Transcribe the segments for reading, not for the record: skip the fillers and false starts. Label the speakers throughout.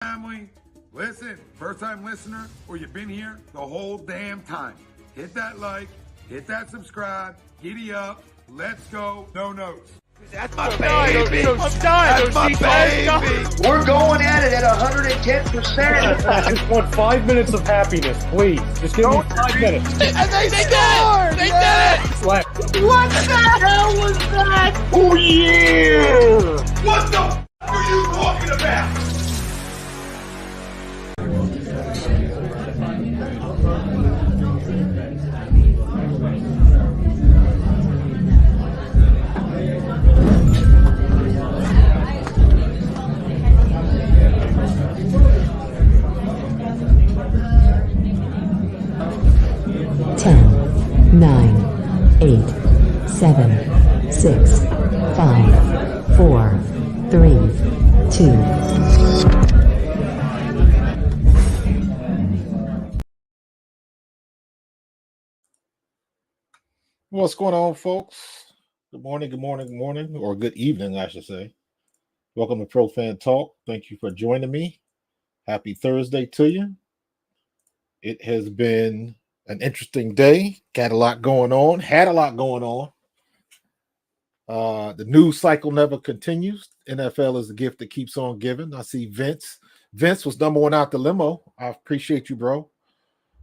Speaker 1: Family, listen, first time listener, or you've been here the whole damn time. Hit that like, hit that subscribe, giddy up, let's go, no notes.
Speaker 2: That's my baby. That's my baby.
Speaker 3: We're going at it at 110%.
Speaker 4: I just want 5 minutes of happiness, please. Just give me 5 minutes.
Speaker 2: And they scored. They did it.
Speaker 4: What
Speaker 3: the hell was that? Oh, yeah.
Speaker 1: What the f*** are you talking about?
Speaker 5: Ten, 9, 8, 7, 6, 5, 4, 3, 2.
Speaker 6: What's going on, folks? Good morning, or good evening, I should say. Welcome to Pro Fan Talk. Thank you for joining me. Happy Thursday to you. It has been an interesting day. Had a lot going on. The news cycle never continues. NFL is a gift that keeps on giving. I see Vince. Vince was number one out the limo. I appreciate you, bro.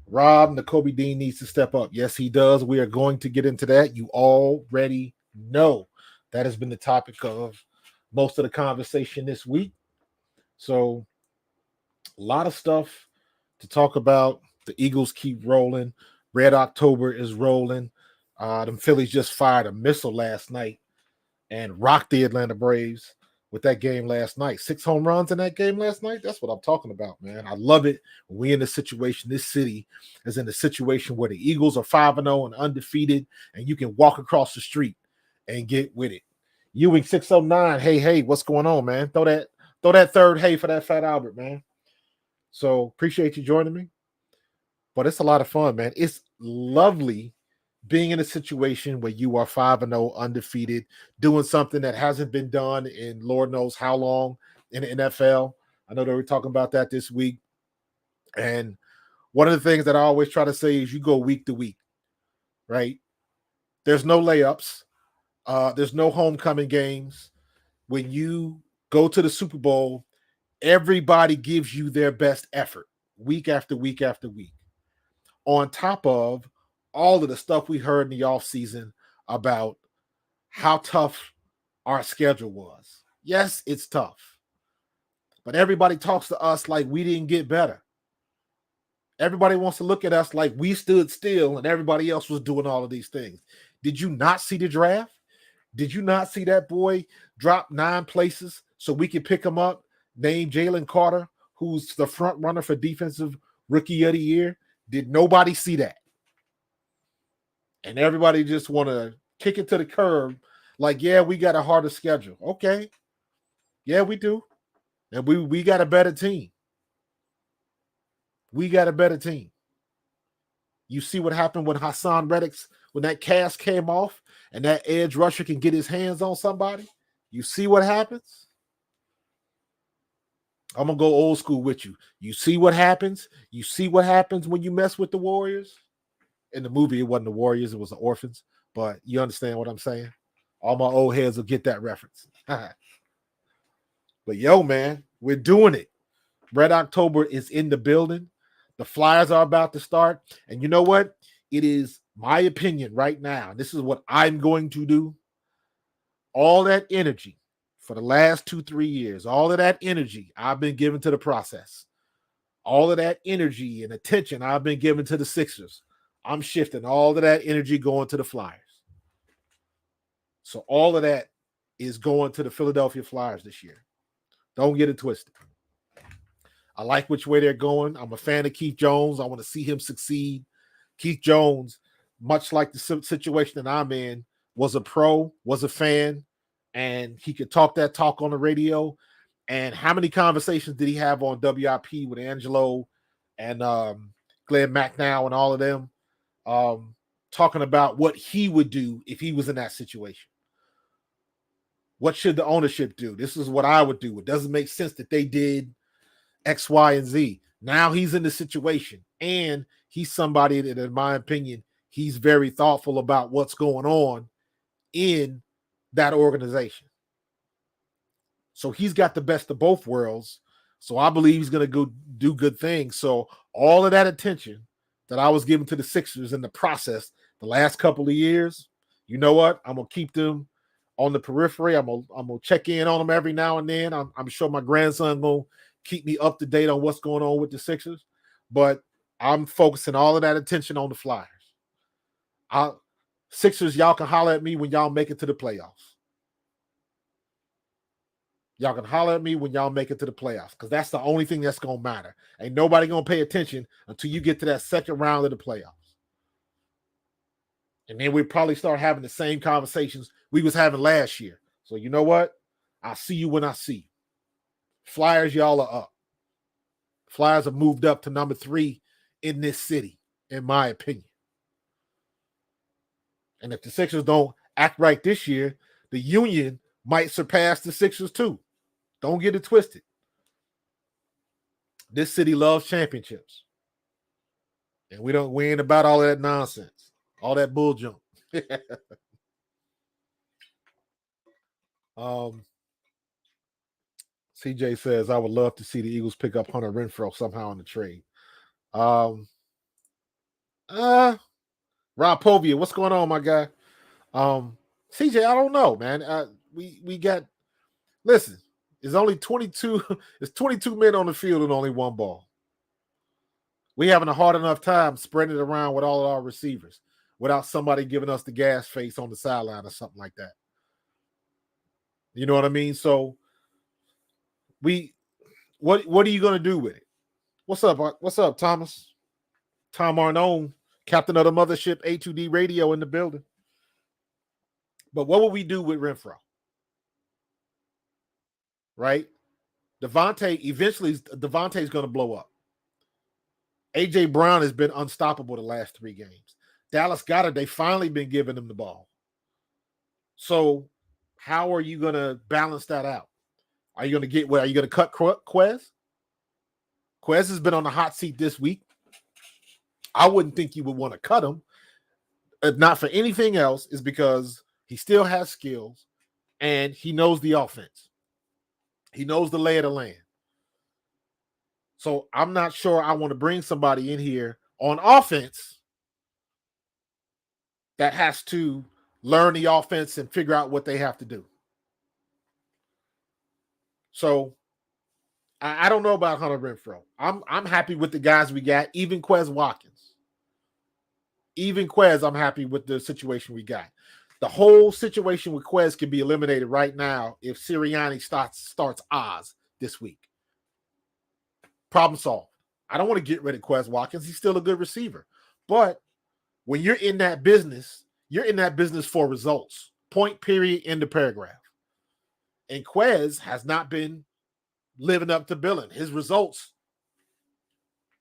Speaker 6: Rob, Nakobe Dean needs to step up. Yes, he does. We are going to get into that. You already know that has been the topic of most of the conversation this week. So a lot of stuff to talk about. The Eagles keep rolling. Red October is rolling. Them Phillies just fired a missile last night and rocked the Atlanta Braves with that game last night. 6 home runs in that game last night. That's what I'm talking about, man. I love it. We in the situation. This city is in a situation where the Eagles are 5-0 and undefeated, and you can walk across the street and get with it. Ewing 609. Hey, what's going on, man? Throw that third hey for that Fat Albert, man. So appreciate you joining me. But it's a lot of fun, man. It's lovely being in a situation where you are 5-0 undefeated, doing something that hasn't been done in Lord knows how long in the NFL. I know they were talking about that this week. And one of the things that I always try to say is you go week to week, right? There's no layups. There's no homecoming games. When you go to the Super Bowl, everybody gives you their best effort week after week after week. On top of all of the stuff we heard in the offseason about how tough our schedule was. Yes, it's tough. But everybody talks to us like we didn't get better. Everybody wants to look at us like we stood still and everybody else was doing all of these things. Did you not see the draft? Did you not see that boy drop 9 places so we could pick him up, named Jalen Carter, who's the front runner for Defensive Rookie of the Year? Did nobody see that? And everybody just want to kick it to the curb like, yeah, we got a harder schedule. Okay. Yeah, we do. And we got a better team. We got a better team. You see what happened when Hassan Reddick's, when that cast came off and that edge rusher can get his hands on somebody? You see what happens? I'm going to go old school with you. You see what happens? You see what happens when you mess with the Warriors? In the movie, it wasn't the Warriors, it was the Orphans. But you understand what I'm saying? All my old heads will get that reference. But yo, man, we're doing it. Red October is in the building. The Flyers are about to start. And you know what? It is my opinion right now. This is what I'm going to do. All that energy for the last 2-3 years, all of that energy I've been giving to the process, all of that energy and attention I've been giving to the Sixers, I'm shifting all of that energy going to the Flyers. So all of that is going to the Philadelphia Flyers this year. Don't get it twisted. I like which way they're going. I'm a fan of Keith Jones. I want to see him succeed. Keith Jones, much like the situation that I'm in, was a pro, was a fan, and he could talk that talk on the radio. And how many conversations did he have on WIP with Angelo and Glenn McNow and all of them talking about what he would do if he was in that situation? What should the ownership do? This is what I would do. It doesn't make sense that they did X, Y, and Z. Now he's in the situation, and he's somebody that, in my opinion, he's very thoughtful about what's going on in that organization. So he's got the best of both worlds. So I believe he's going to go do good things. So all of that attention that I was giving to the Sixers in the process the last couple of years, you know what? I'm going to keep them on the periphery. I'm gonna check in on them every now and then. I'm sure my grandson will keep me up to date on what's going on with the Sixers. But I'm focusing all of that attention on the Flyers. Sixers, y'all can holler at me when y'all make it to the playoffs. Y'all can holler at me when y'all make it to the playoffs, because that's the only thing that's going to matter. Ain't nobody going to pay attention until you get to that second round of the playoffs. And then we probably start having the same conversations we was having last year. So you know what? I'll see you when I see you. Flyers, y'all are up. Flyers have moved up to number 3 in this city, in my opinion. And if the Sixers don't act right this year, the Union might surpass the Sixers too. Don't get it twisted. This city loves championships. And we ain't about all that nonsense, all that bull junk. CJ says, I would love to see the Eagles pick up Hunter Renfrow somehow in the trade. Rob Povia, what's going on, my guy? CJ, I don't know, man. We got, listen, it's only 22, it's 22 men on the field and only one ball. We having a hard enough time spreading it around with all of our receivers without somebody giving us the gas face on the sideline or something like that. You know what I mean? So what are you going to do with it? What's up, Thomas? Tom Arnone, captain of the mothership, A2D Radio in the building. But what will we do with Renfrow? Right? Devontae's going to blow up. A.J. Brown has been unstoppable the last 3 games. Dallas Goedert, they finally been giving him the ball. So how are you going to balance that out? Are you going to cut Quez? Quez has been on the hot seat this week. I wouldn't think you would want to cut him. If not for anything else, is because he still has skills and he knows the offense. He knows the lay of the land. So I'm not sure I want to bring somebody in here on offense that has to learn the offense and figure out what they have to do. So I don't know about Hunter Renfrow. I'm happy with the guys we got, even Quez Watkins. Even Quez, I'm happy with the situation we got. The whole situation with Quez can be eliminated right now if Sirianni starts Oz this week. Problem solved. I don't want to get rid of Quez Watkins. He's still a good receiver. But when you're in that business for results. Point, period, end of paragraph. And Quez has not been living up to billing. His results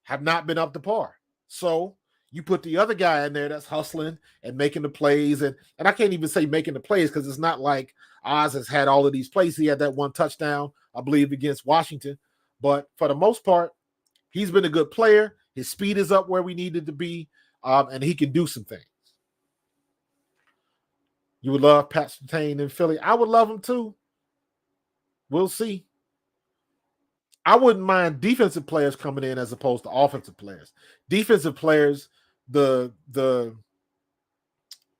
Speaker 6: have not been up to par. So you put the other guy in there that's hustling and making the plays. And I can't even say making the plays because it's not like Oz has had all of these plays. He had that one touchdown, I believe, against Washington. But for the most part, he's been a good player. His speed is up where we needed to be, and he can do some things. You would love Pat Surtain in Philly. I would love him too. We'll see. I wouldn't mind defensive players coming in as opposed to offensive players. Defensive players, the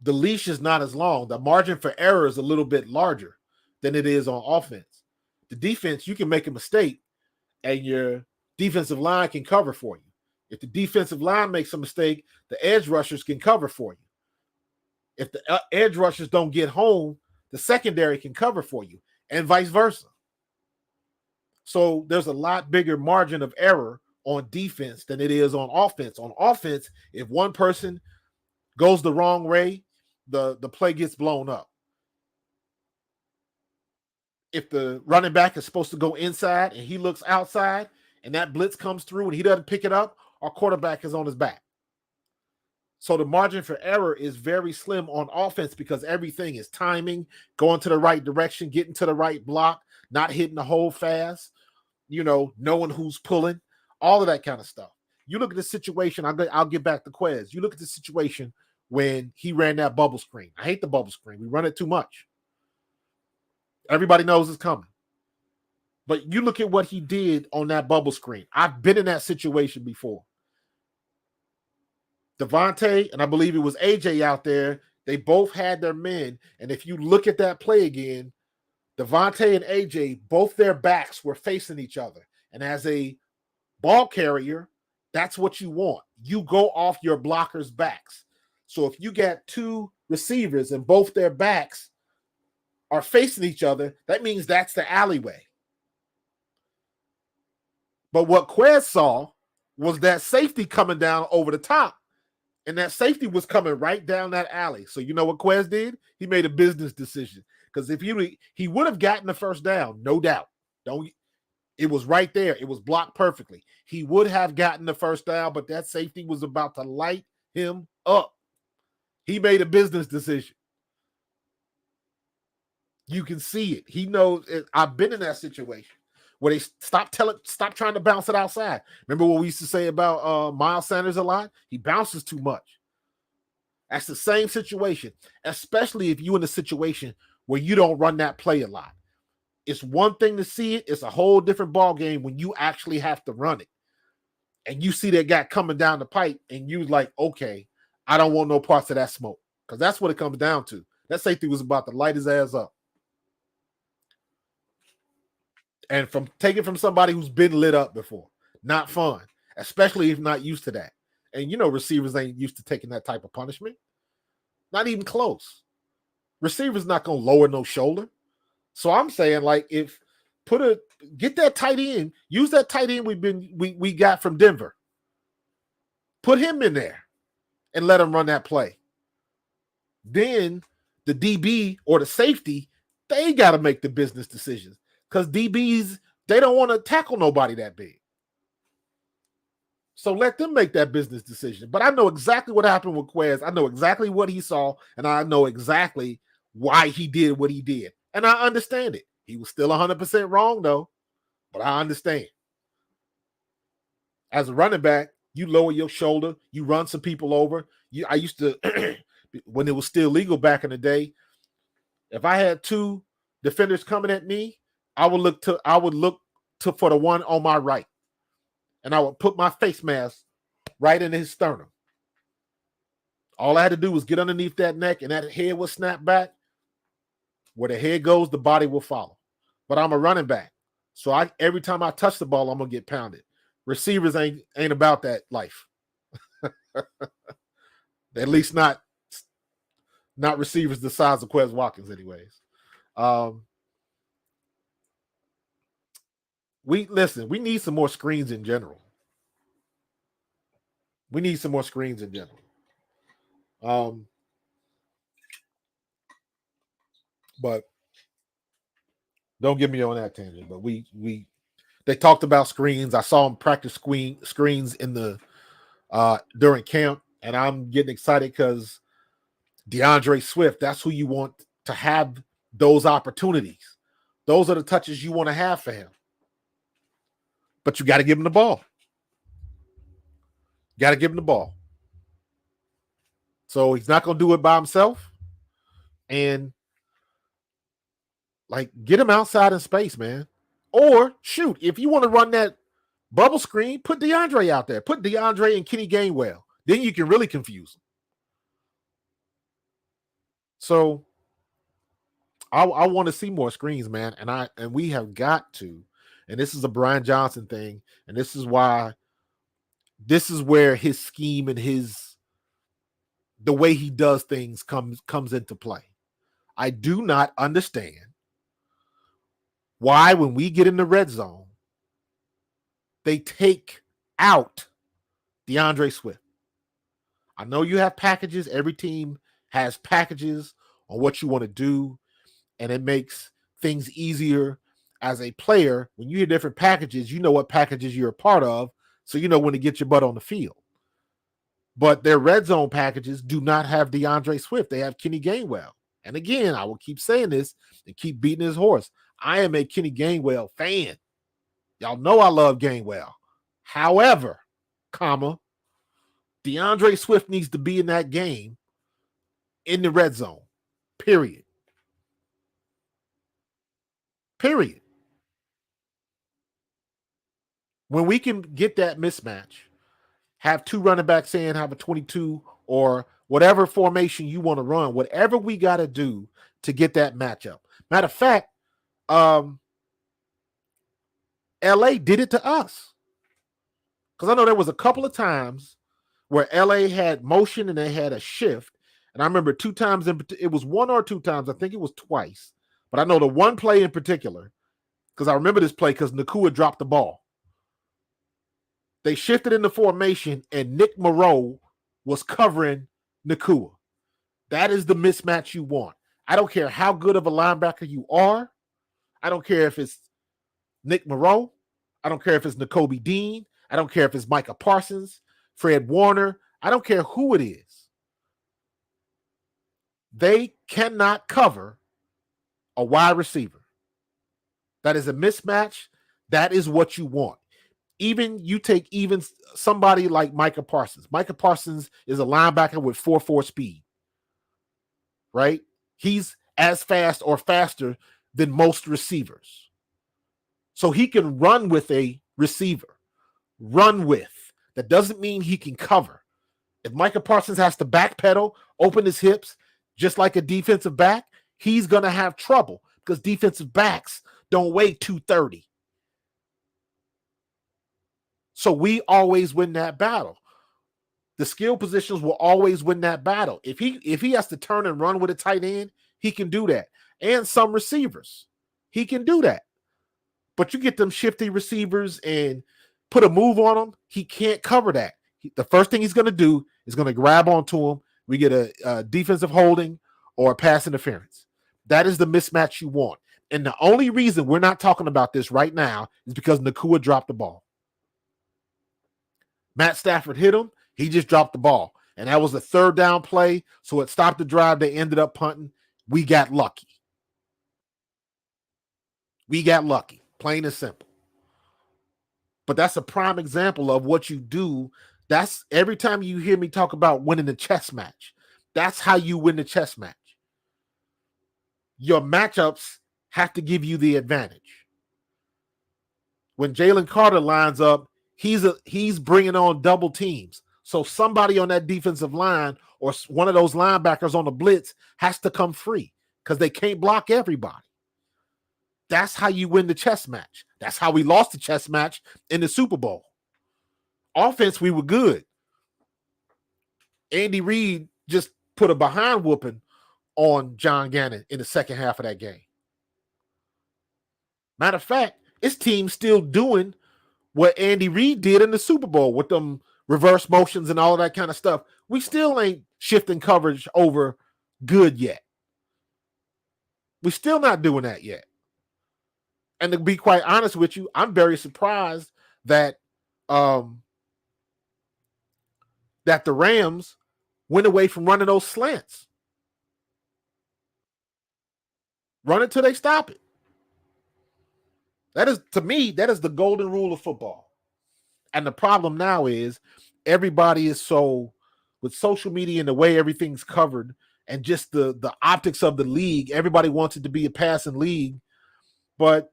Speaker 6: leash is not as long. The margin for error is a little bit larger than it is on offense. The defense, you can make a mistake and your defensive line can cover for you. If the defensive line makes a mistake, the edge rushers can cover for you. If the edge rushers don't get home, the secondary can cover for you, and vice versa. So there's a lot bigger margin of error on defense than it is on offense. On offense, if one person goes the wrong way, the play gets blown up. If the running back is supposed to go inside and he looks outside and that blitz comes through and he doesn't pick it up, our quarterback is on his back. So the margin for error is very slim on offense because everything is timing, going to the right direction, getting to the right block, not hitting the hole fast. knowing who's pulling, all of that kind of stuff. You look at the situation, I'll get back to Quez. You look at the situation when he ran that bubble screen. I hate the bubble screen. We run it too much. Everybody knows it's coming. But you look at what he did on that bubble screen. I've been in that situation before. Devontae, and I believe it was AJ out there, they both had their men. And if you look at that play again, Devontae and AJ, both their backs were facing each other. And as a ball carrier, that's what you want. You go off your blockers' backs. So if you got two receivers and both their backs are facing each other, that means that's the alleyway. But what Quez saw was that safety coming down over the top. And that safety was coming right down that alley. So you know what Quez did? He made a business decision. Because if he would have gotten the first down, no doubt. It was right there. It was blocked perfectly. He would have gotten the first down, but that safety was about to light him up. He made a business decision. You can see it. He knows it. I've been in that situation where they stop trying to bounce it outside. Remember what we used to say about Miles Sanders a lot? He bounces too much. That's the same situation, especially if you're in a situation where you don't run that play a lot. It's one thing to see it. It's a whole different ball game when you actually have to run it. And you see that guy coming down the pipe and you like, okay, I don't want no parts of that smoke. Because that's what it comes down to. That safety was about to light his ass up. And from taking from somebody who's been lit up before, not fun, especially if not used to that. And receivers ain't used to taking that type of punishment. Not even close. Receivers not gonna lower no shoulder. So I'm saying, like, get that tight end, use that tight end we got from Denver. Put him in there and let him run that play. Then the DB or the safety, they got to make the business decisions. Because DBs, they don't want to tackle nobody that big. So let them make that business decision. But I know exactly what happened with Quez. I know exactly what he saw, and I know exactly why he did what he did. And I understand it. He was still 100% wrong, though. But I understand. As a running back, you lower your shoulder. You run some people over. I used to, when it was still legal back in the day, if I had two defenders coming at me, I would look for the one on my right. And I would put my face mask right in his sternum. All I had to do was get underneath that neck and that head would snap back. Where the head goes, the body will follow. But I'm a running back. So every time I touch the ball, I'm going to get pounded. Receivers ain't about that life. At least not receivers the size of Quez Watkins anyways. We need some more screens in general. But don't get me on that tangent. But they talked about screens. I saw them practice screens in the during camp, and I'm getting excited because DeAndre Swift, that's who you want to have those opportunities. Those are the touches you want to have for him. But you got to give him the ball. So he's not going to do it by himself. And get him outside in space, man. Or shoot, if you want to run that bubble screen, put DeAndre out there. Put DeAndre and Kenny Gainwell. Then you can really confuse them. So I want to see more screens, man. And we have got to. And this is a Brian Johnson thing. And this is where his scheme and the way he does things comes into play. I do not understand why, when we get in the red zone, they take out DeAndre Swift. I know you have packages. Every team has packages on what you want to do, and it makes things easier as a player. When you hear different packages, you know what packages you're a part of, so you know when to get your butt on the field. But their red zone packages do not have DeAndre Swift. They have Kenny Gainwell. And again, I will keep saying this and keep beating his horse. I am a Kenny Gainwell fan. Y'all know I love Gainwell. However, DeAndre Swift needs to be in that game in the red zone. Period. When we can get that mismatch, have two running backs in, have a 22 or whatever formation you want to run, whatever we got to do to get that matchup. Matter of fact, LA did it to us. Because I know there was a couple of times where LA had motion and they had a shift. And I remember 2 times, it was 1 or 2 times. I think it was twice. But I know the one play in particular, because I remember this play because Nakua dropped the ball. They shifted in the formation and Nick Morrow was covering Nakua. That is the mismatch you want. I don't care how good of a linebacker you are. I don't care if it's Nick Morrow. I don't care if it's Nakobe Dean. I don't care if it's Micah Parsons, Fred Warner. I don't care who it is. They cannot cover a wide receiver. That is a mismatch. That is what you want. Even you take even somebody like Micah Parsons. Micah Parsons is a linebacker with 4.4 speed, right? He's as fast or faster than most receivers. So he can run with a receiver. Run with. That doesn't mean he can cover. If Micah Parsons has to backpedal, open his hips, just like a defensive back, he's going to have trouble because defensive backs don't weigh 230. So we always win that battle. The skill positions will always win that battle. If he has to turn and run with a tight end, he can do that. And some receivers, he can do that. But you get them shifty receivers and put a move on them, he can't cover that. The first thing he's going to do is going to grab onto him. We get a defensive holding or a pass interference. That is the mismatch you want. And the only reason we're not talking about this right now is because Nakua dropped the ball. Matt Stafford hit him. He just dropped the ball. And that was a 3rd down play. So it stopped the drive. They ended up punting. We got lucky. Plain and simple. But that's a prime example of what you do. That's every time you hear me talk about winning the chess match. That's how you win the chess match. Your matchups have to give you the advantage. When Jalen Carter lines up, he's bringing on double teams. So somebody on that defensive line or one of those linebackers on the blitz has to come free because they can't block everybody. That's how you win the chess match. That's how we lost the chess match in the Super Bowl. Offense, we were good. Andy Reid just put a behind whooping on John Gannon in the second half of that game. Matter of fact, his team's still doing what Andy Reid did in the Super Bowl with them reverse motions and all of that kind of stuff. We still ain't shifting coverage over good yet. We're still not doing that yet. And to be quite honest with you, I'm very surprised that that the Rams went away from running those slants. Run it till they stop it. That is, to me, that is the golden rule of football. And the problem now is everybody is so, with social media and the way everything's covered and just the optics of the league, everybody wants it to be a passing league. But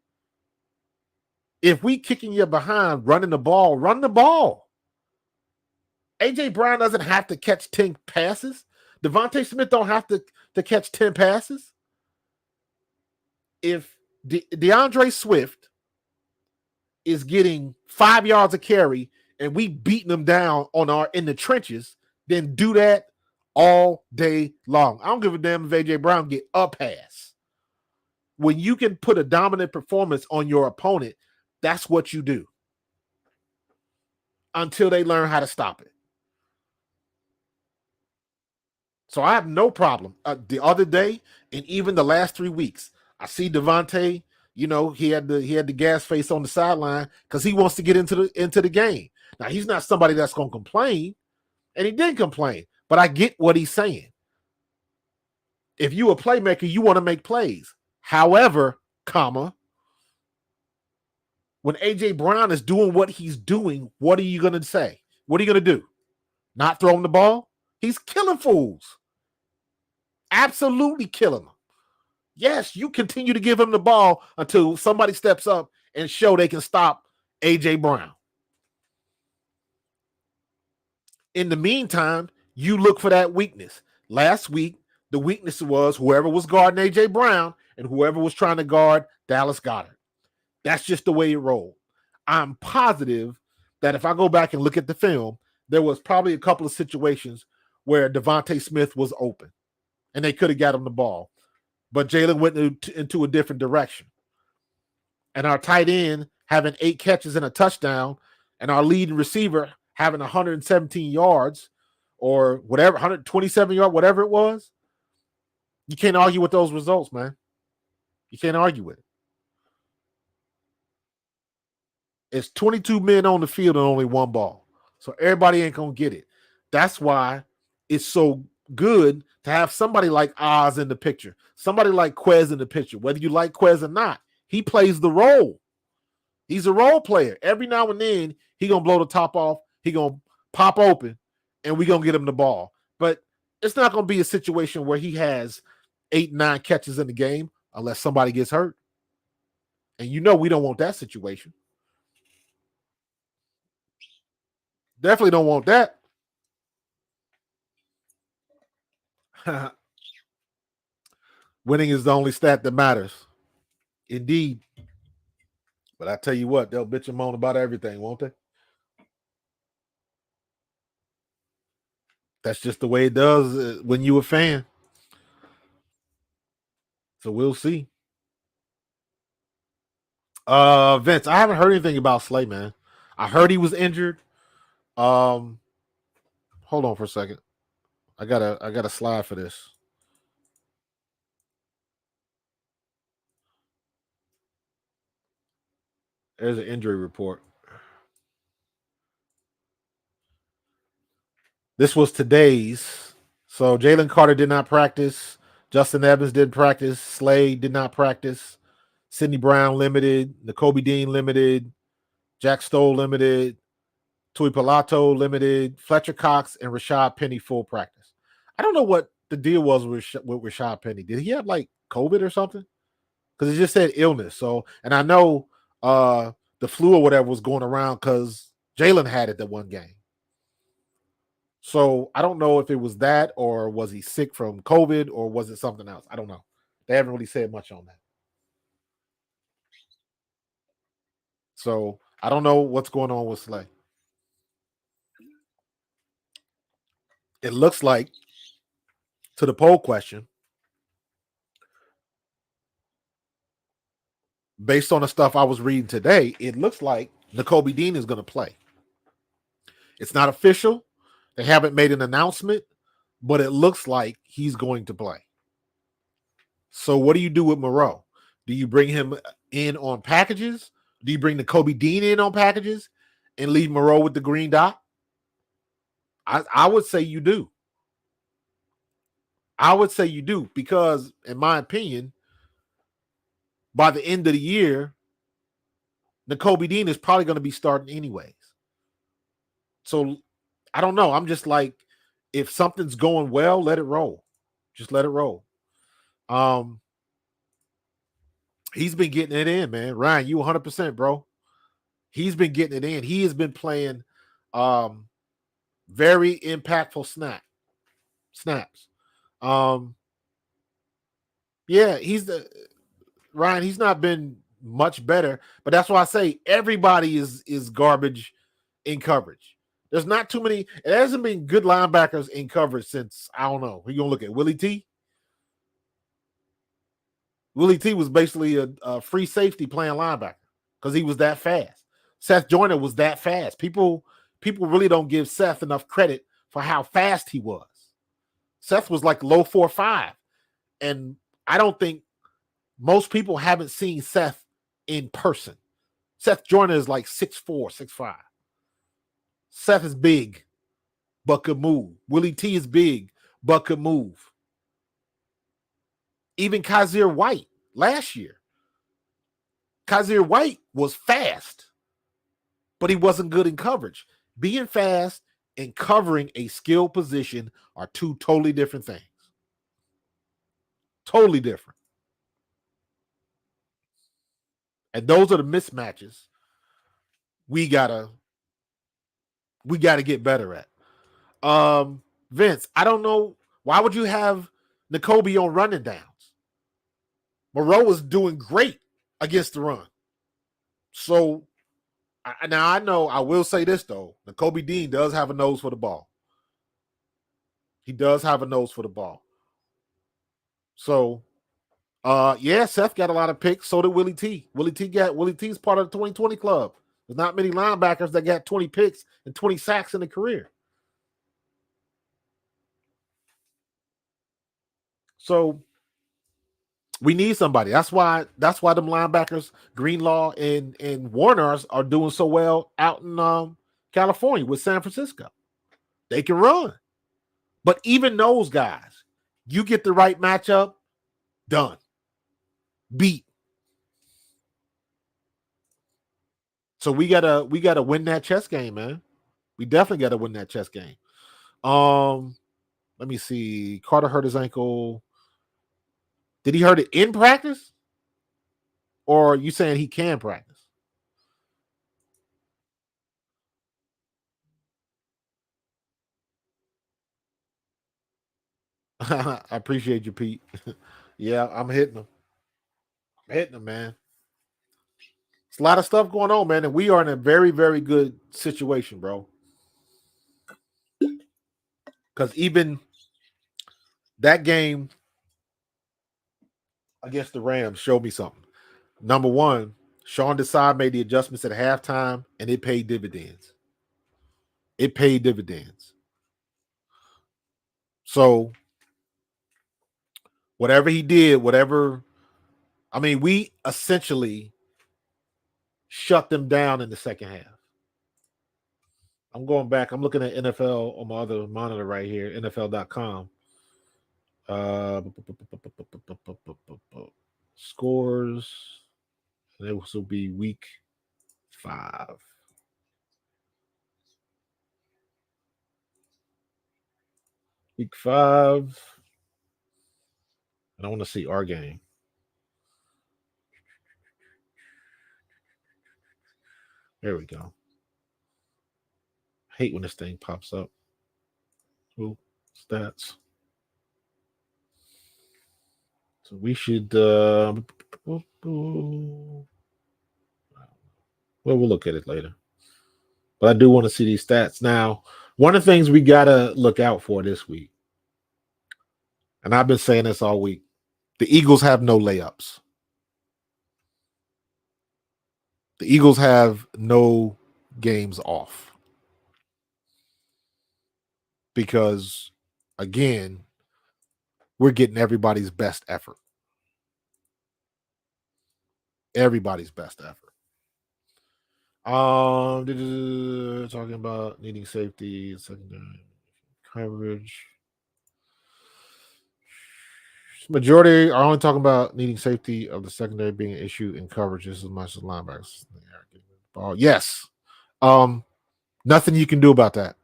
Speaker 6: if we kicking you behind, running the ball, run the ball. A.J. Brown doesn't have to catch 10 passes. Devontae Smith don't have to catch 10 passes. If DeAndre Swift is getting 5 yards a carry and we beating them down in the trenches, then do that all day long. I don't give a damn if A.J. Brown get a pass. When you can put a dominant performance on your opponent, that's what you do until they learn how to stop it. So I have no problem. The other day and even the last 3 weeks, I see Devontae, he had the gas face on the sideline because he wants to get into the game. Now, he's not somebody that's going to complain, and he didn't complain, but I get what he's saying. If you a playmaker, you want to make plays. However, When A.J. Brown is doing what he's doing, what are you going to say? What are you going to do? Not throw him the ball? He's killing fools. Absolutely killing them. Yes, you continue to give him the ball until somebody steps up and show they can stop A.J. Brown. In the meantime, you look for that weakness. Last week, the weakness was whoever was guarding A.J. Brown and whoever was trying to guard Dallas Goedert. That's just the way it rolled. I'm positive that if I go back and look at the film, there was probably a couple of situations where Devontae Smith was open and they could have got him the ball. But Jalen went into a different direction. And our tight end having 8 catches and a touchdown, and our leading receiver having 117 yards or whatever, 127 yards, whatever it was. You can't argue with those results, man. You can't argue with it. It's 22 men on the field and only one ball. So everybody ain't going to get it. That's why it's so good to have somebody like Oz in the picture, somebody like Quez in the picture. Whether you like Quez or not, he plays the role. He's a role player. Every now and then, he going to blow the top off. He going to pop open, and we going to get him the ball. But it's not going to be a situation where he has 8, 9 catches in the game unless somebody gets hurt. And you know we don't want that situation. Definitely don't want that. Winning is the only stat that matters. Indeed. But I tell you what, they'll bitch and moan about everything, won't they? That's just the way it does when you're a fan. So we'll see. Vince, I haven't heard anything about Slay, man. I heard he was injured. Hold on for a second. I got a slide for this. There's an injury report. This was today's. So Jalen Carter did not practice. Justin Evans didn't practice. Slade did not practice. Sidney Brown limited. Nakobe Dean limited. Jack Stoll limited. Tui Pilato limited. Fletcher Cox and Rashad Penny full practice. I don't know what the deal was with Rashad Penny. Did he have like COVID or something? Because it just said illness. So, and I know the flu or whatever was going around because Jalen had it that one game. So I don't know if it was that or was he sick from COVID or was it something else? I don't know. They haven't really said much on that. So I don't know what's going on with Slay. It looks like, to the poll question, based on the stuff I was reading today, it looks like Nakobe Dean is going to play. It's not official. They haven't made an announcement, but it looks like he's going to play. So what do you do with Morrow? Do you bring him in on packages? Do you bring Nakobe Dean in on packages and leave Morrow with the green dot? I would say you do. I would say you do because, in my opinion, by the end of the year, Nakobe Dean is probably going to be starting anyways. So I don't know. I'm just like, if something's going well, let it roll. Just let it roll. He's been getting it in, man. Ryan, you 100%, bro. He's been getting it in. He has been playing very impactful snaps. Yeah, Ryan, he's not been much better, but that's why I say everybody is garbage in coverage. There's not too many. It hasn't been good linebackers in coverage since, I don't know. Who you going to look at? Willie T? Willie T was basically a free safety playing linebacker because he was that fast. Seth Joyner was that fast. People really don't give Seth enough credit for how fast he was. Seth was like low 4.5. And I don't think most people haven't seen Seth in person. Seth Joyner is like 6'4", 6'5". Seth is big, but could move. Willie T is big, but could move. Even Kaiser White last year. Kaiser White was fast, but he wasn't good in coverage. Being fast and covering a skill position are two totally different things. Totally different. And those are the mismatches we gotta get better at. Vince, I don't know, why would you have Nakobe on running downs? Morrow was doing great against the run. So now I know, I will say this though, Nakobe Dean does have a nose for the ball. He does have a nose for the ball. So yeah, Seth got a lot of picks. So did Willie T. Willie T's part of the 2020 club. There's not many linebackers that got 20 picks and 20 sacks in a career. So we need somebody. That's why them linebackers, Greenlaw and Warner, are doing so well out in California with San Francisco. They can run. But even those guys, you get the right matchup, done. Beat. So we gotta win that chess game, man. We definitely gotta win that chess game. Let me see. Carter hurt his ankle. Did he hurt it in practice? Or are you saying he can practice? I appreciate you, Pete. Yeah, I'm hitting him. Man. It's a lot of stuff going on, man, and we are in a very, very good situation, bro. Because even that game against the Rams showed me something. Number one, Sean Desai made the adjustments at halftime, and it paid dividends. So whatever he did, we essentially shut them down in the second half. I'm going back. I'm looking at NFL on my other monitor right here, NFL.com. Scores. And this will be week 5. Week 5. And I want to see our game. There we go. Hate when this thing pops up. Ooh, stats. So we should well, we'll look at it later. But I do want to see these stats. Now, one of the things we gotta look out for this week, and I've been saying this all week, the Eagles have no layups. The Eagles have no games off. Because, again, we're getting everybody's best effort. Everybody's best effort. Talking about needing safety, secondary coverage. Majority are only talking about needing safety of the secondary being an issue in coverage as much as linebackers. Yes. Nothing you can do about that.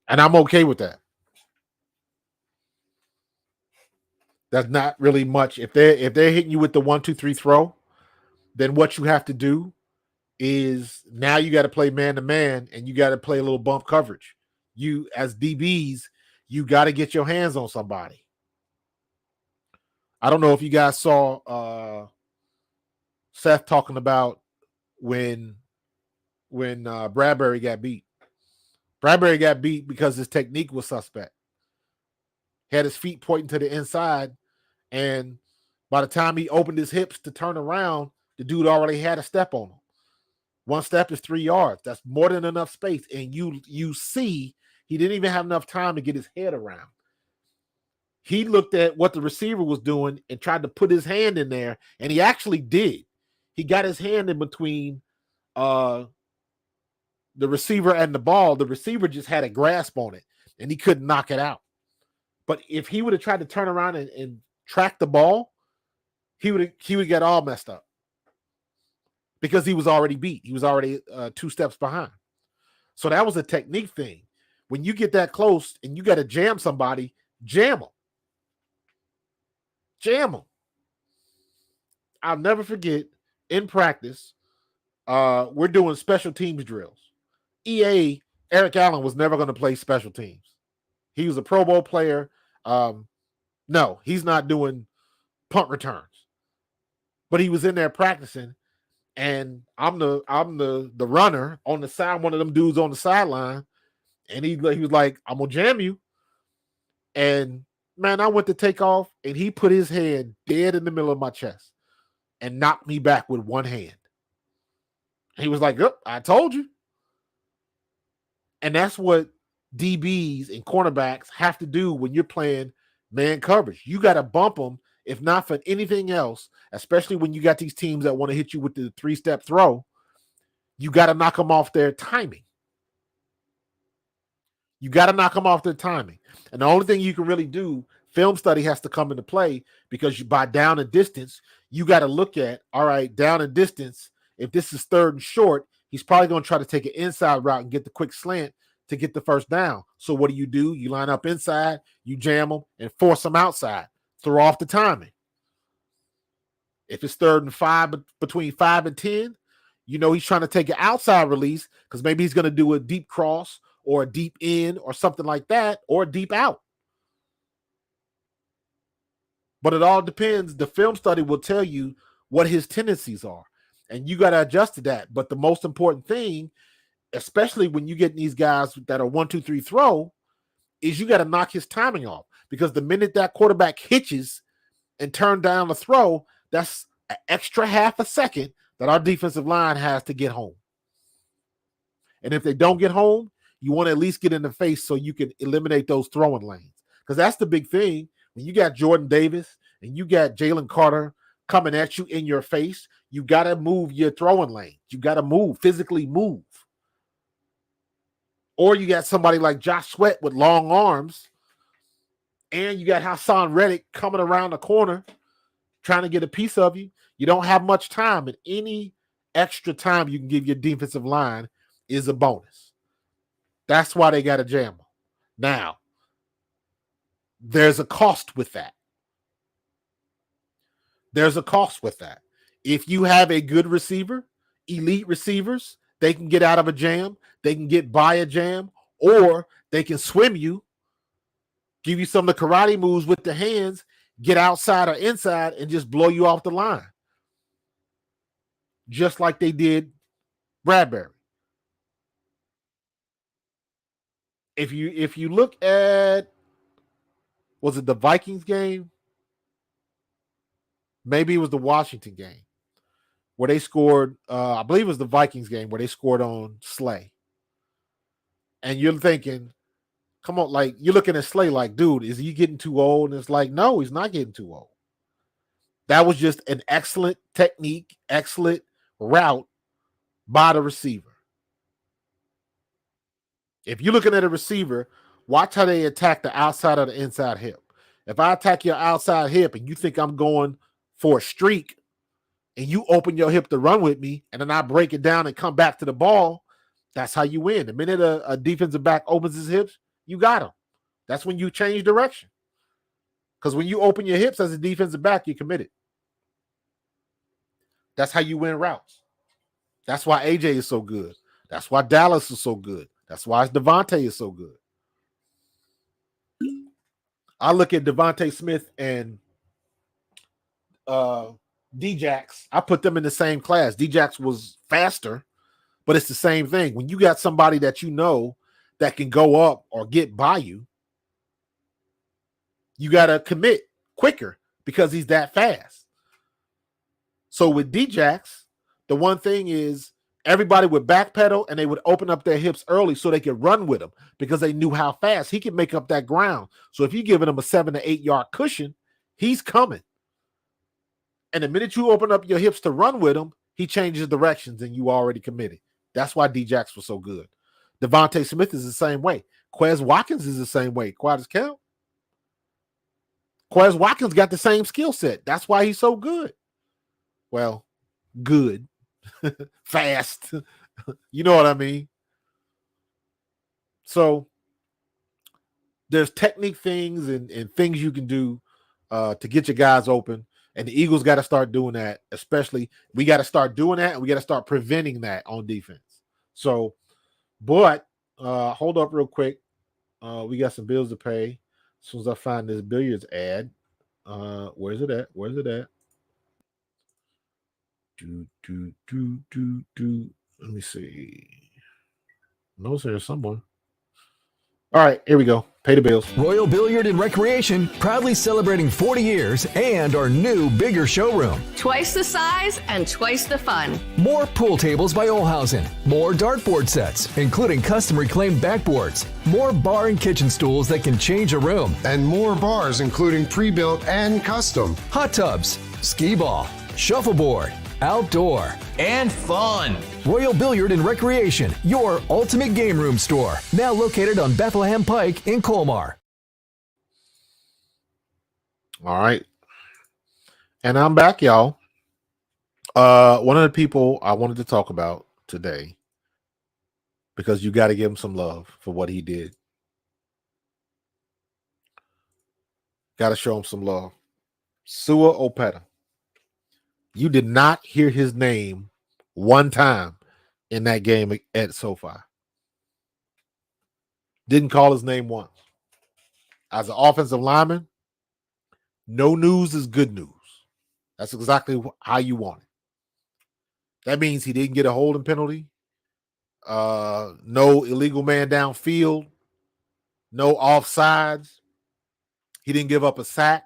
Speaker 6: And I'm okay with that. That's not really much. If they're hitting you with the 1-2-3 throw, then what you have to do is now you got to play man-to-man and you got to play a little bump coverage. You, as DBs, you got to get your hands on somebody. I don't know if you guys saw Seth talking about when Bradbury got beat. Bradbury got beat because his technique was suspect. Had his feet pointing to the inside, and by the time he opened his hips to turn around, the dude already had a step on him. 1 step is 3 yards. That's more than enough space. And you see he didn't even have enough time to get his head around. He looked at what the receiver was doing and tried to put his hand in there, and he actually did. He got his hand in between the receiver and the ball. The receiver just had a grasp on it, and he couldn't knock it out. But if he would have tried to turn around and track the ball, he would get all messed up. because he was already beat. He was already 2 steps behind. So that was a technique thing. When you get that close and you got to jam somebody, jam them. Jam them. I'll never forget, in practice, we're doing special teams drills. EA, Eric Allen was never going to play special teams. He was a Pro Bowl player. No, he's not doing punt returns. But he was in there practicing, and I'm the runner on the side, one of them dudes on the sideline, and he was like, I'm gonna jam you. And man, I went to take off, and he put his hand dead in the middle of my chest and knocked me back with one hand. He was like, oh, I told you. And that's what DBs and cornerbacks have to do when you're playing man coverage. You got to bump them, if not for anything else, especially when you got these teams that want to hit you with the 3-step throw. You got to knock them off their timing. You got to knock them off their timing. And the only thing you can really do, film study has to come into play, because by down and distance, you got to look at, all right, down and distance, if this is 3rd and short, he's probably going to try to take an inside route and get the quick slant to get the first down. So what do? You line up inside, you jam them, and force them outside. Throw off the timing. If it's 3rd and 5, between 5 and 10, you know he's trying to take an outside release, because maybe he's going to do a deep cross or a deep in or something like that, or a deep out. But it all depends. The film study will tell you what his tendencies are, and you got to adjust to that. But the most important thing, especially when you get these guys that are 1, 2, 3 throw, is you got to knock his timing off, because the minute that quarterback hitches and turn down the throw, that's an extra half a second that our defensive line has to get home. And if they don't get home, you want to at least get in the face so you can eliminate those throwing lanes, because that's the big thing. When you got Jordan Davis and you got Jalen Carter coming at you in your face, you got to move your throwing lanes. You got to move, physically move. Or you got somebody like Josh Sweat with long arms, and you got Hassan Reddick coming around the corner trying to get a piece of you. You don't have much time, and any extra time you can give your defensive line is a bonus. That's why they got to jam them. Now, there's a cost with that. There's a cost with that. If you have a good receiver, elite receivers, they can get out of a jam, they can get by a jam, or they can swim you, give you some of the karate moves with the hands, get outside or inside, and just blow you off the line. Just like they did Bradbury. If you look at, was it the Vikings game? Maybe it was the Washington game where they scored, I believe it was the Vikings game where they scored on Slay. And you're thinking, come on, like, you're looking at Slay like, dude, is he getting too old? And it's like, no, he's not getting too old. That was just an excellent technique, excellent route by the receiver. If you're looking at a receiver, watch how they attack the outside of the inside hip. If I attack your outside hip and you think I'm going for a streak, and you open your hip to run with me, and then I break it down and come back to the ball, that's how you win. The minute a defensive back opens his hips, you got him. That's when you change direction. Because when you open your hips as a defensive back, you're committed. That's how you win routes. That's why AJ is so good. That's why Dallas is so good. That's why Devontae is so good. I look at Devontae Smith and D-Jax. I put them in the same class. D-Jax was faster, but it's the same thing. When you got somebody that you know that can go up or get by you, you got to commit quicker because he's that fast. So with D-Jax, the one thing is everybody would backpedal and they would open up their hips early so they could run with him because they knew how fast he could make up that ground. So if you're giving him a 7 to 8 yard cushion, he's coming. And the minute you open up your hips to run with him, he changes directions and you already committed. That's why D-Jax was so good. Devontae Smith is the same way. Quez Watkins is the same way. Quiet as count. Quez Watkins got the same skill set. That's why he's so good. Well, good. fast. You know what I mean? So there's technique things and things you can do to get your guys open. And the Eagles got to start doing that, especially. We got to start doing that, and we got to start preventing that on defense. So, but hold up real quick. We got some bills to pay. As soon as I find this billiards ad, where's it at? Where's it at? Let me see. No, it's here somewhere. All right, here we go. Pay the bills.
Speaker 7: Royal Billiard and Recreation, proudly celebrating 40 years and our new, bigger showroom.
Speaker 8: Twice the size and twice the fun.
Speaker 7: More pool tables by Olhausen. More dartboard sets, including custom reclaimed backboards. More bar and kitchen stools that can change a room.
Speaker 9: And more bars, including pre-built and custom.
Speaker 7: Hot tubs, skee ball, shuffleboard, outdoor,
Speaker 2: And fun.
Speaker 7: Royal Billiard and Recreation, your ultimate game room store. Now located on Bethlehem Pike in Colmar.
Speaker 6: All right. And I'm back, y'all. One of the people I wanted to talk about today, because you got to give him some love for what he did. Got to show him some love. Sua Opeta. You did not hear his name one time in that game at SoFi. Didn't call his name once. As an offensive lineman, no news is good news. That's exactly how you want it. That means he didn't get a holding penalty, no illegal man downfield, no offsides. He didn't give up a sack,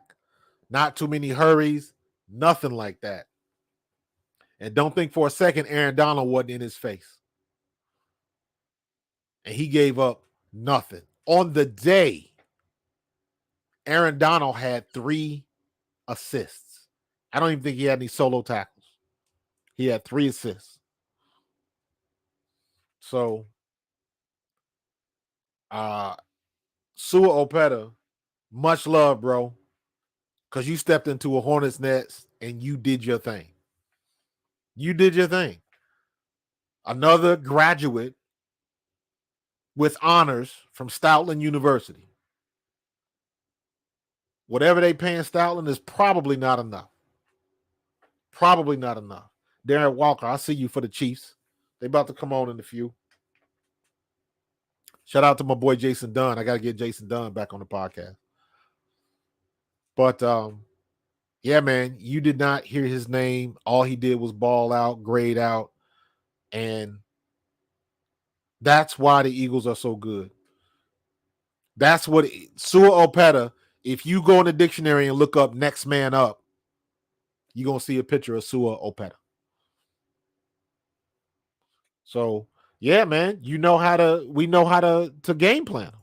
Speaker 6: not too many hurries, nothing like that. And don't think for a second Aaron Donald wasn't in his face. And he gave up nothing. On the day, Aaron Donald had 3 assists. I don't even think he had any solo tackles. He had 3 assists. So, Sua Opeta, much love, bro. Because you stepped into a hornet's nest and you did your thing. You did your thing. Another graduate with honors from Stoutland University. Whatever they paying Stoutland is probably not enough. Probably not enough. Darren Walker, I see you for the Chiefs. They about to come on in a few. Shout out to my boy Jason Dunn. I got to get Jason Dunn back on the podcast. But yeah, man, you did not hear his name. All he did was ball out, grade out. And that's why the Eagles are so good. That's what Sua Opeta, if you go in the dictionary and look up next man up, you're going to see a picture of Sua Opeta. So, yeah, man, we know how to game plan him.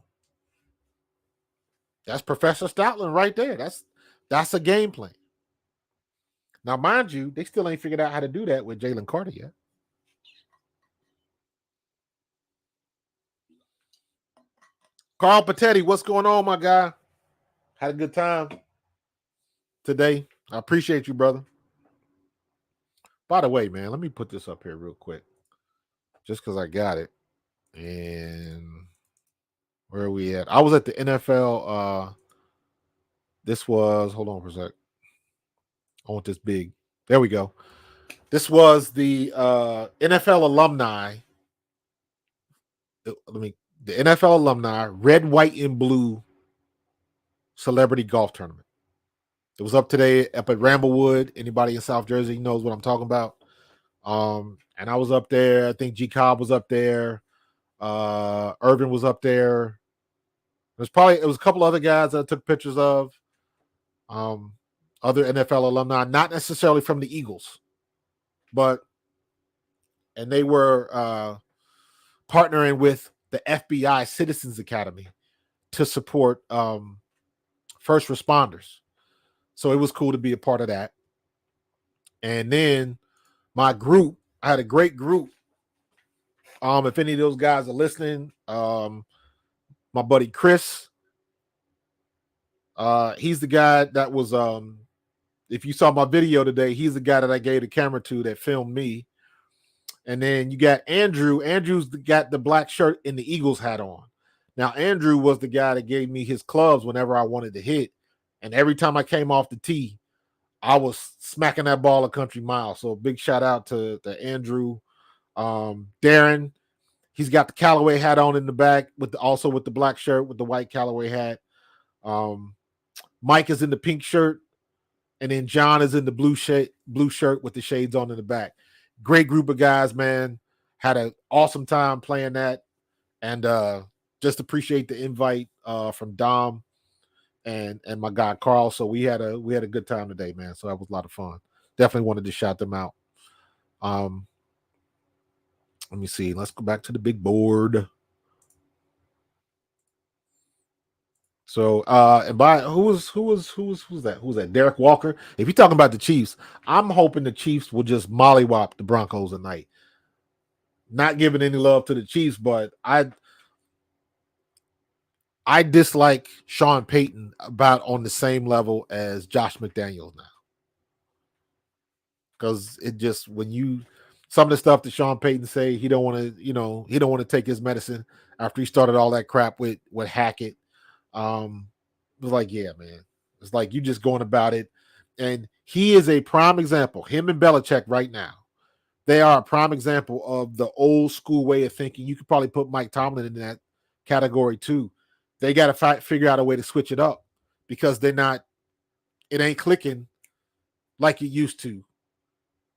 Speaker 6: That's Professor Stoutland right there. That's a game plan. Now, mind you, they still ain't figured out how to do that with Jalen Carter yet. Carl Patetti, what's going on, my guy? Had a good time today. I appreciate you, brother. By the way, man, let me put this up here real quick. Just because I got it. And where are we at? I was at the NFL. This was, hold on for a sec. I want this big. There we go. This was the NFL alumni. The NFL alumni red, white, and blue celebrity golf tournament. It was up today up at Ramblewood. Anybody in South Jersey knows what I'm talking about. And I was up there. I think G Cobb was up there. Irvin was up there. It was a couple other guys that I took pictures of. Other NFL alumni, not necessarily from the Eagles, and they were partnering with the FBI Citizens Academy to support first responders. So it was cool to be a part of that. And then my group, I had a great group. If any of those guys are listening, my buddy Chris, he's the guy that was, if you saw my video today, he's the guy that I gave the camera to that filmed me. And then you got Andrew. Andrew's got the black shirt and the Eagles hat on. Now, Andrew was the guy that gave me his clubs whenever I wanted to hit. And every time I came off the tee, I was smacking that ball a country mile. So big shout out to Andrew. Darren, he's got the Callaway hat on in the back, also with the black shirt with the white Callaway hat. Mike is in the pink shirt. And then John is in the blue shirt with the shades on in the back. Great group of guys, man. Had an awesome time playing that. And just appreciate the invite from Dom and my guy Carl. So we had a good time today, man. So that was a lot of fun. Definitely wanted to shout them out. Let me see. Let's go back to the big board. So and by who was that? Who's that? Derek Walker. If you're talking about the Chiefs, I'm hoping the Chiefs will just mollywop the Broncos tonight. Not giving any love to the Chiefs, but I dislike Sean Payton about on the same level as Josh McDaniels now. Because it just some of the stuff that Sean Payton say, he don't want to take his medicine after he started all that crap with Hackett. It was like, yeah, man. It's like you just going about it. And he is a prime example. Him and Belichick right now. They are a prime example of the old school way of thinking. You could probably put Mike Tomlin in that category too. They got to figure out a way to switch it up because it ain't clicking like it used to.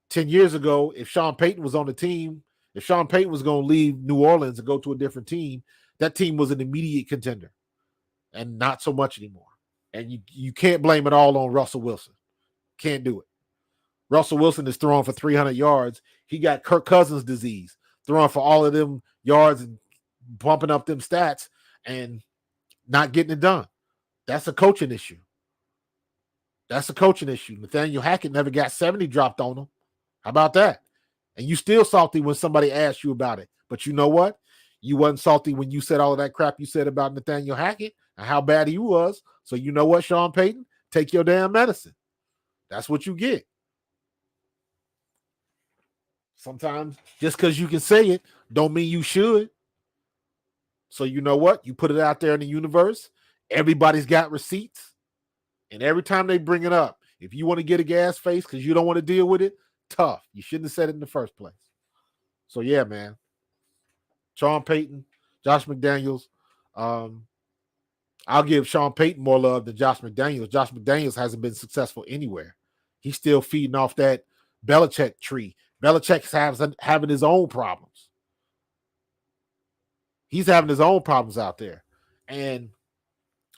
Speaker 6: 10 years ago, if Sean Payton was on the team, if Sean Payton was going to leave New Orleans and go to a different team, that team was an immediate contender and not so much anymore. And you can't blame it all on Russell Wilson. Can't do it. Russell Wilson is throwing for 300 yards. He got Kirk Cousins disease, throwing for all of them yards and bumping up them stats and not getting it done. That's a coaching issue. Nathaniel Hackett never got 70 dropped on him. How about that? And you still salty when somebody asked you about it. But you know what? You wasn't salty when you said all of that crap you said about Nathaniel Hackett and how bad he was. So you know what, Sean Payton? Take your damn medicine. That's what you get. Sometimes just because you can say it don't mean you should. So you know what? You put it out there in the universe. Everybody's got receipts. And every time they bring it up, if you want to get a gas face because you don't want to deal with it, tough. You shouldn't have said it in the first place. So yeah, man. Sean Payton, Josh McDaniels. I'll give Sean Payton more love than Josh McDaniels. Josh McDaniels hasn't been successful anywhere. He's still feeding off that Belichick tree. Belichick's having his own problems. He's having his own problems out there. And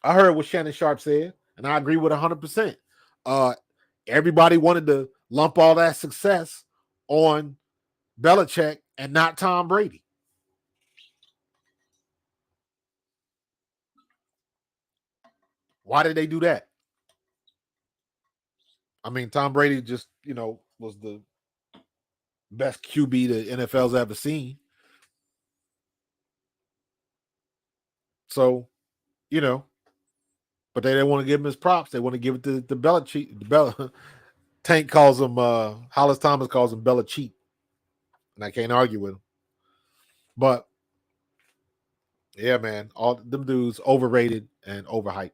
Speaker 6: I heard what Shannon Sharp said, and I agree with 100%. Everybody wanted to lump all that success on Belichick and not Tom Brady. Why did they do that? I mean, Tom Brady just, was the best QB the NFL's ever seen. So, but they didn't want to give him his props. They want to give it to Belichick. Tank calls him, Hollis Thomas calls him Belichick. And I can't argue with him. But, yeah, man, all them dudes overrated and overhyped.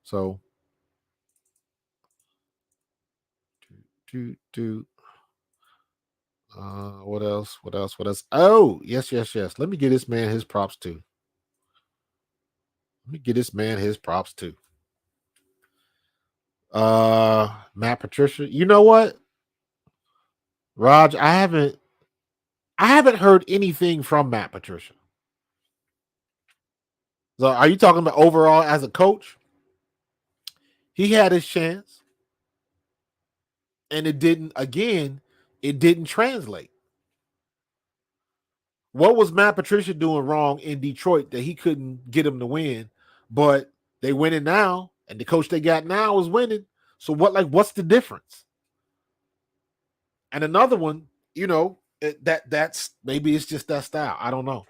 Speaker 6: So, what else? Oh, yes. Let me give this man his props too. Matt Patricia. You know what, Raj? I haven't heard anything from Matt Patricia. So, are you talking about overall as a coach? He had his chance, and it didn't translate. What was Matt Patricia doing wrong in Detroit that he couldn't get him to win? But they winning now, and the coach they got now is winning. So what's the difference? And another one, that's maybe it's just that style. I don't know.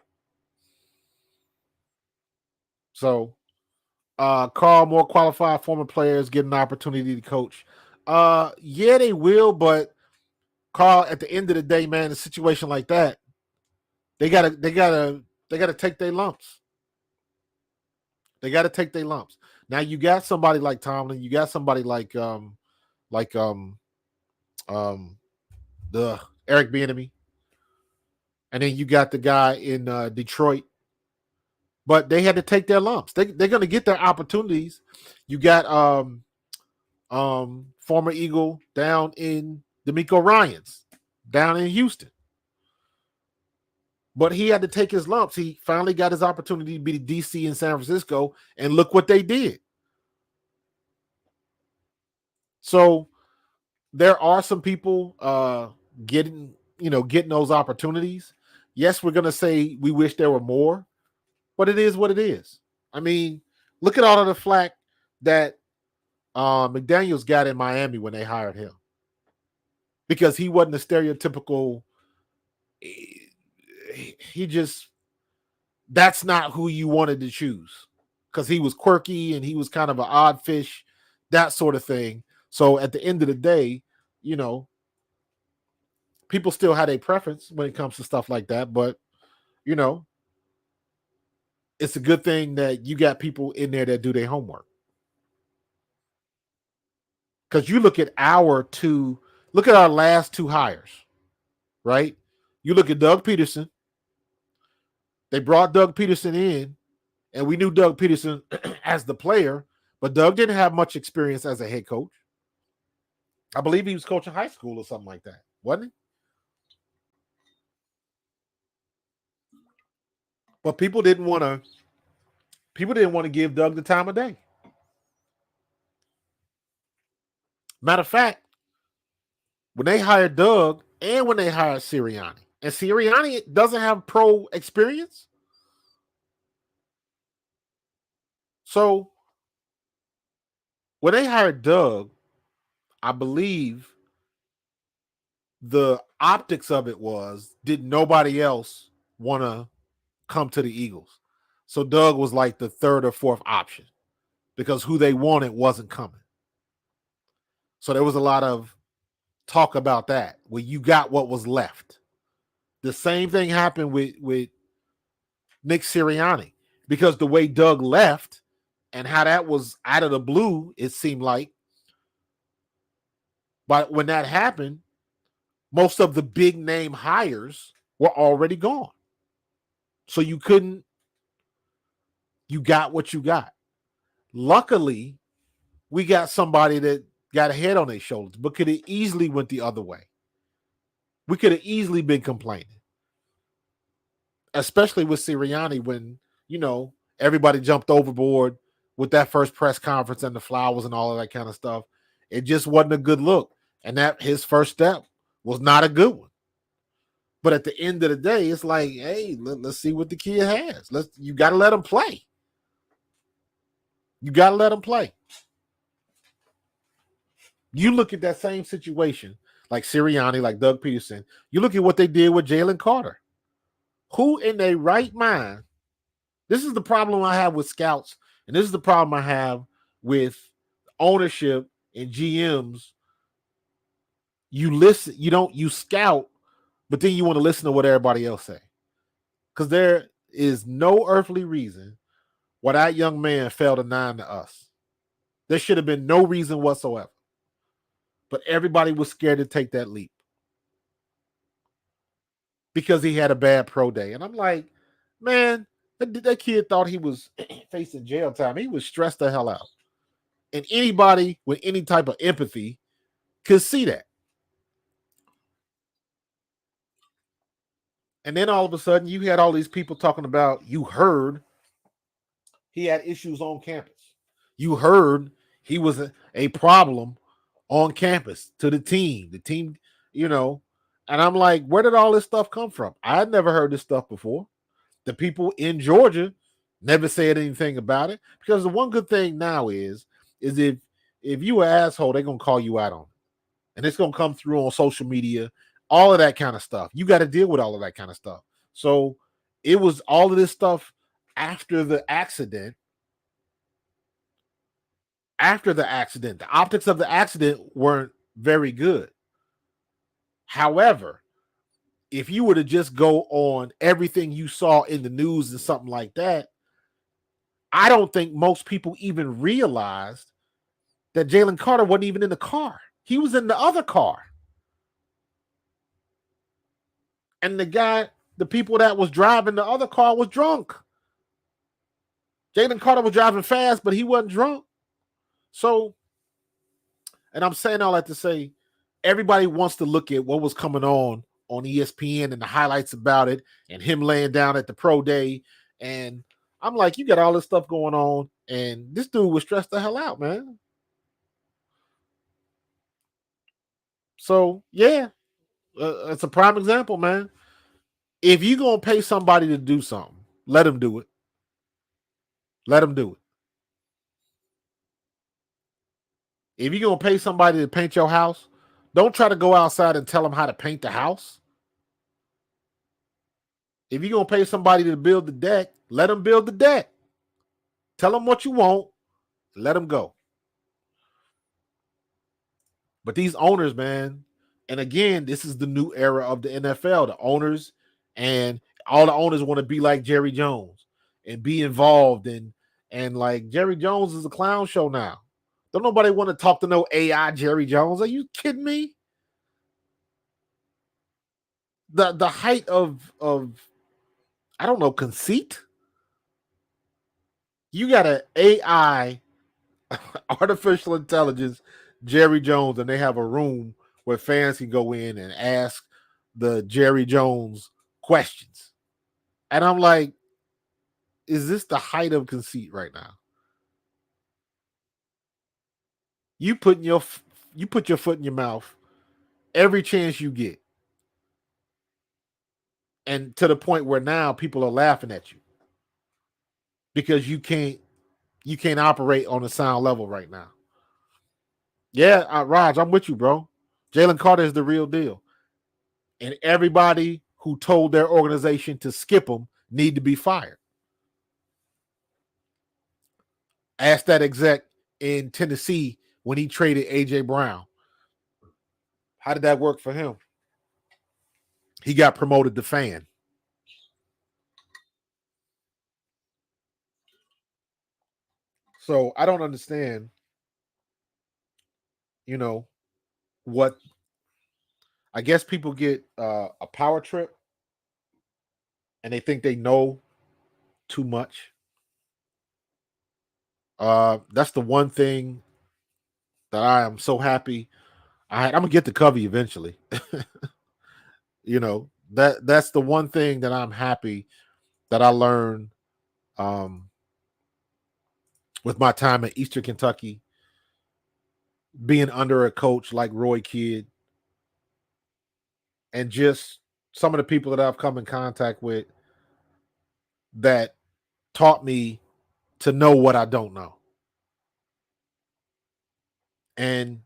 Speaker 6: So, Carl, more qualified former players get an opportunity to coach. Yeah, they will, but Carl, at the end of the day, man, a situation like that, they gotta take their lumps. They gotta take their lumps. Now you got somebody like Tomlin, you got somebody like the Eric Bieniemy, and then you got the guy in Detroit. But they had to take their lumps. They're gonna get their opportunities. You got former Eagle down in D'Amico Ryans down in Houston. But he had to take his lumps. He finally got his opportunity to be the DC in San Francisco, and look what they did. So there are some people getting those opportunities. Yes, we're gonna say we wish there were more, but it is what it is. I mean, look at all of the flack that McDaniels got in Miami when they hired him, because he wasn't a stereotypical. That's not who you wanted to choose, because he was quirky and he was kind of an odd fish, that sort of thing. So at the end of the day, people still had a preference when it comes to stuff like that. But, it's a good thing that you got people in there that do their homework. Because you look at our last two hires, right? You look at Doug Peterson. They brought Doug Peterson in, and we knew Doug Peterson as the player, but Doug didn't have much experience as a head coach. I believe he was coaching high school or something like that, wasn't he? But people didn't want to give Doug the time of day. Matter of fact, when they hired Doug and when they hired Sirianni, and Sirianni doesn't have pro experience. So when they hired Doug, I believe the optics of it was, did nobody else want to come to the Eagles? So Doug was like the third or fourth option, because who they wanted wasn't coming. So there was a lot of talk about that, where you got what was left. The same thing happened with Nick Sirianni, because the way Doug left and how that was out of the blue, it seemed like. But when that happened, most of the big name hires were already gone. So you got what you got. Luckily, we got somebody that got a head on their shoulders, but could have easily went the other way. We could have easily been complaining, especially with Sirianni, when, everybody jumped overboard with that first press conference and the flowers and all of that kind of stuff. It just wasn't a good look. And that his first step was not a good one. But at the end of the day, it's like, hey, let's see what the kid has. You got to let him play. You got to let him play. You look at that same situation, like Sirianni, like Doug Peterson. You look at what they did with Jalen Carter. Who in their right mind? This is the problem I have with scouts, and this is the problem I have with ownership and GMs. You scout, but then you want to listen to what everybody else say. Because there is no earthly reason why that young man fell to 9 to us. There should have been no reason whatsoever. But everybody was scared to take that leap because he had a bad pro day. And I'm like, man, that kid thought he was facing jail time. He was stressed the hell out. And anybody with any type of empathy could see that. And then all of a sudden, you had all these people talking about, you heard he had issues on campus. You heard he was a problem on campus to the team. The team, and I'm like, where did all this stuff come from? I had never heard this stuff before. The people in Georgia never said anything about it, because the one good thing now is if you an asshole, they're going to call you out on it. And it's going to come through on social media, all of that kind of stuff. You got to deal with all of that kind of stuff. So it was all of this stuff after the accident. After the accident, the optics of the accident weren't very good. However, if you were to just go on everything you saw in the news and something like that, I don't think most people even realized that Jalen Carter wasn't even in the car. He was in the other car. And the people that was driving the other car was drunk. Jalen Carter was driving fast, but he wasn't drunk. So, and I'm saying all that to say, everybody wants to look at what was coming on ESPN and the highlights about it and him laying down at the pro day. And I'm like, you got all this stuff going on, and this dude was stressed the hell out, man. So, yeah, it's a prime example, man. If you're going to pay somebody to do something, let him do it. Let him do it. If you're going to pay somebody to paint your house, don't try to go outside and tell them how to paint the house. If you're going to pay somebody to build the deck, let them build the deck. Tell them what you want. Let them go. But these owners, man, and again, this is the new era of the NFL. The owners and all the owners want to be like Jerry Jones and be involved. And like Jerry Jones is a clown show now. Don't nobody want to talk to no AI Jerry Jones. Are you kidding me? The height of I don't know, conceit. You got an AI, artificial intelligence, Jerry Jones, and they have a room where fans can go in and ask the Jerry Jones questions. And I'm like, is this the height of conceit right now? You put your foot in your mouth every chance you get. And to the point where now people are laughing at you because you can't operate on a sound level right now. Yeah, Raj, I'm with you, bro. Jalen Carter is the real deal. And everybody who told their organization to skip him need to be fired. Ask that exec in Tennessee when he traded A.J. Brown. How did that work for him? He got promoted to fan. So I don't understand, what I guess people get a power trip and they think they know too much. That's the one thing that I am so happy. I'm gonna get the Covey eventually. That's the one thing that I'm happy that I learned with my time at Eastern Kentucky, being under a coach like Roy Kidd, and just some of the people that I've come in contact with that taught me to know what I don't know. And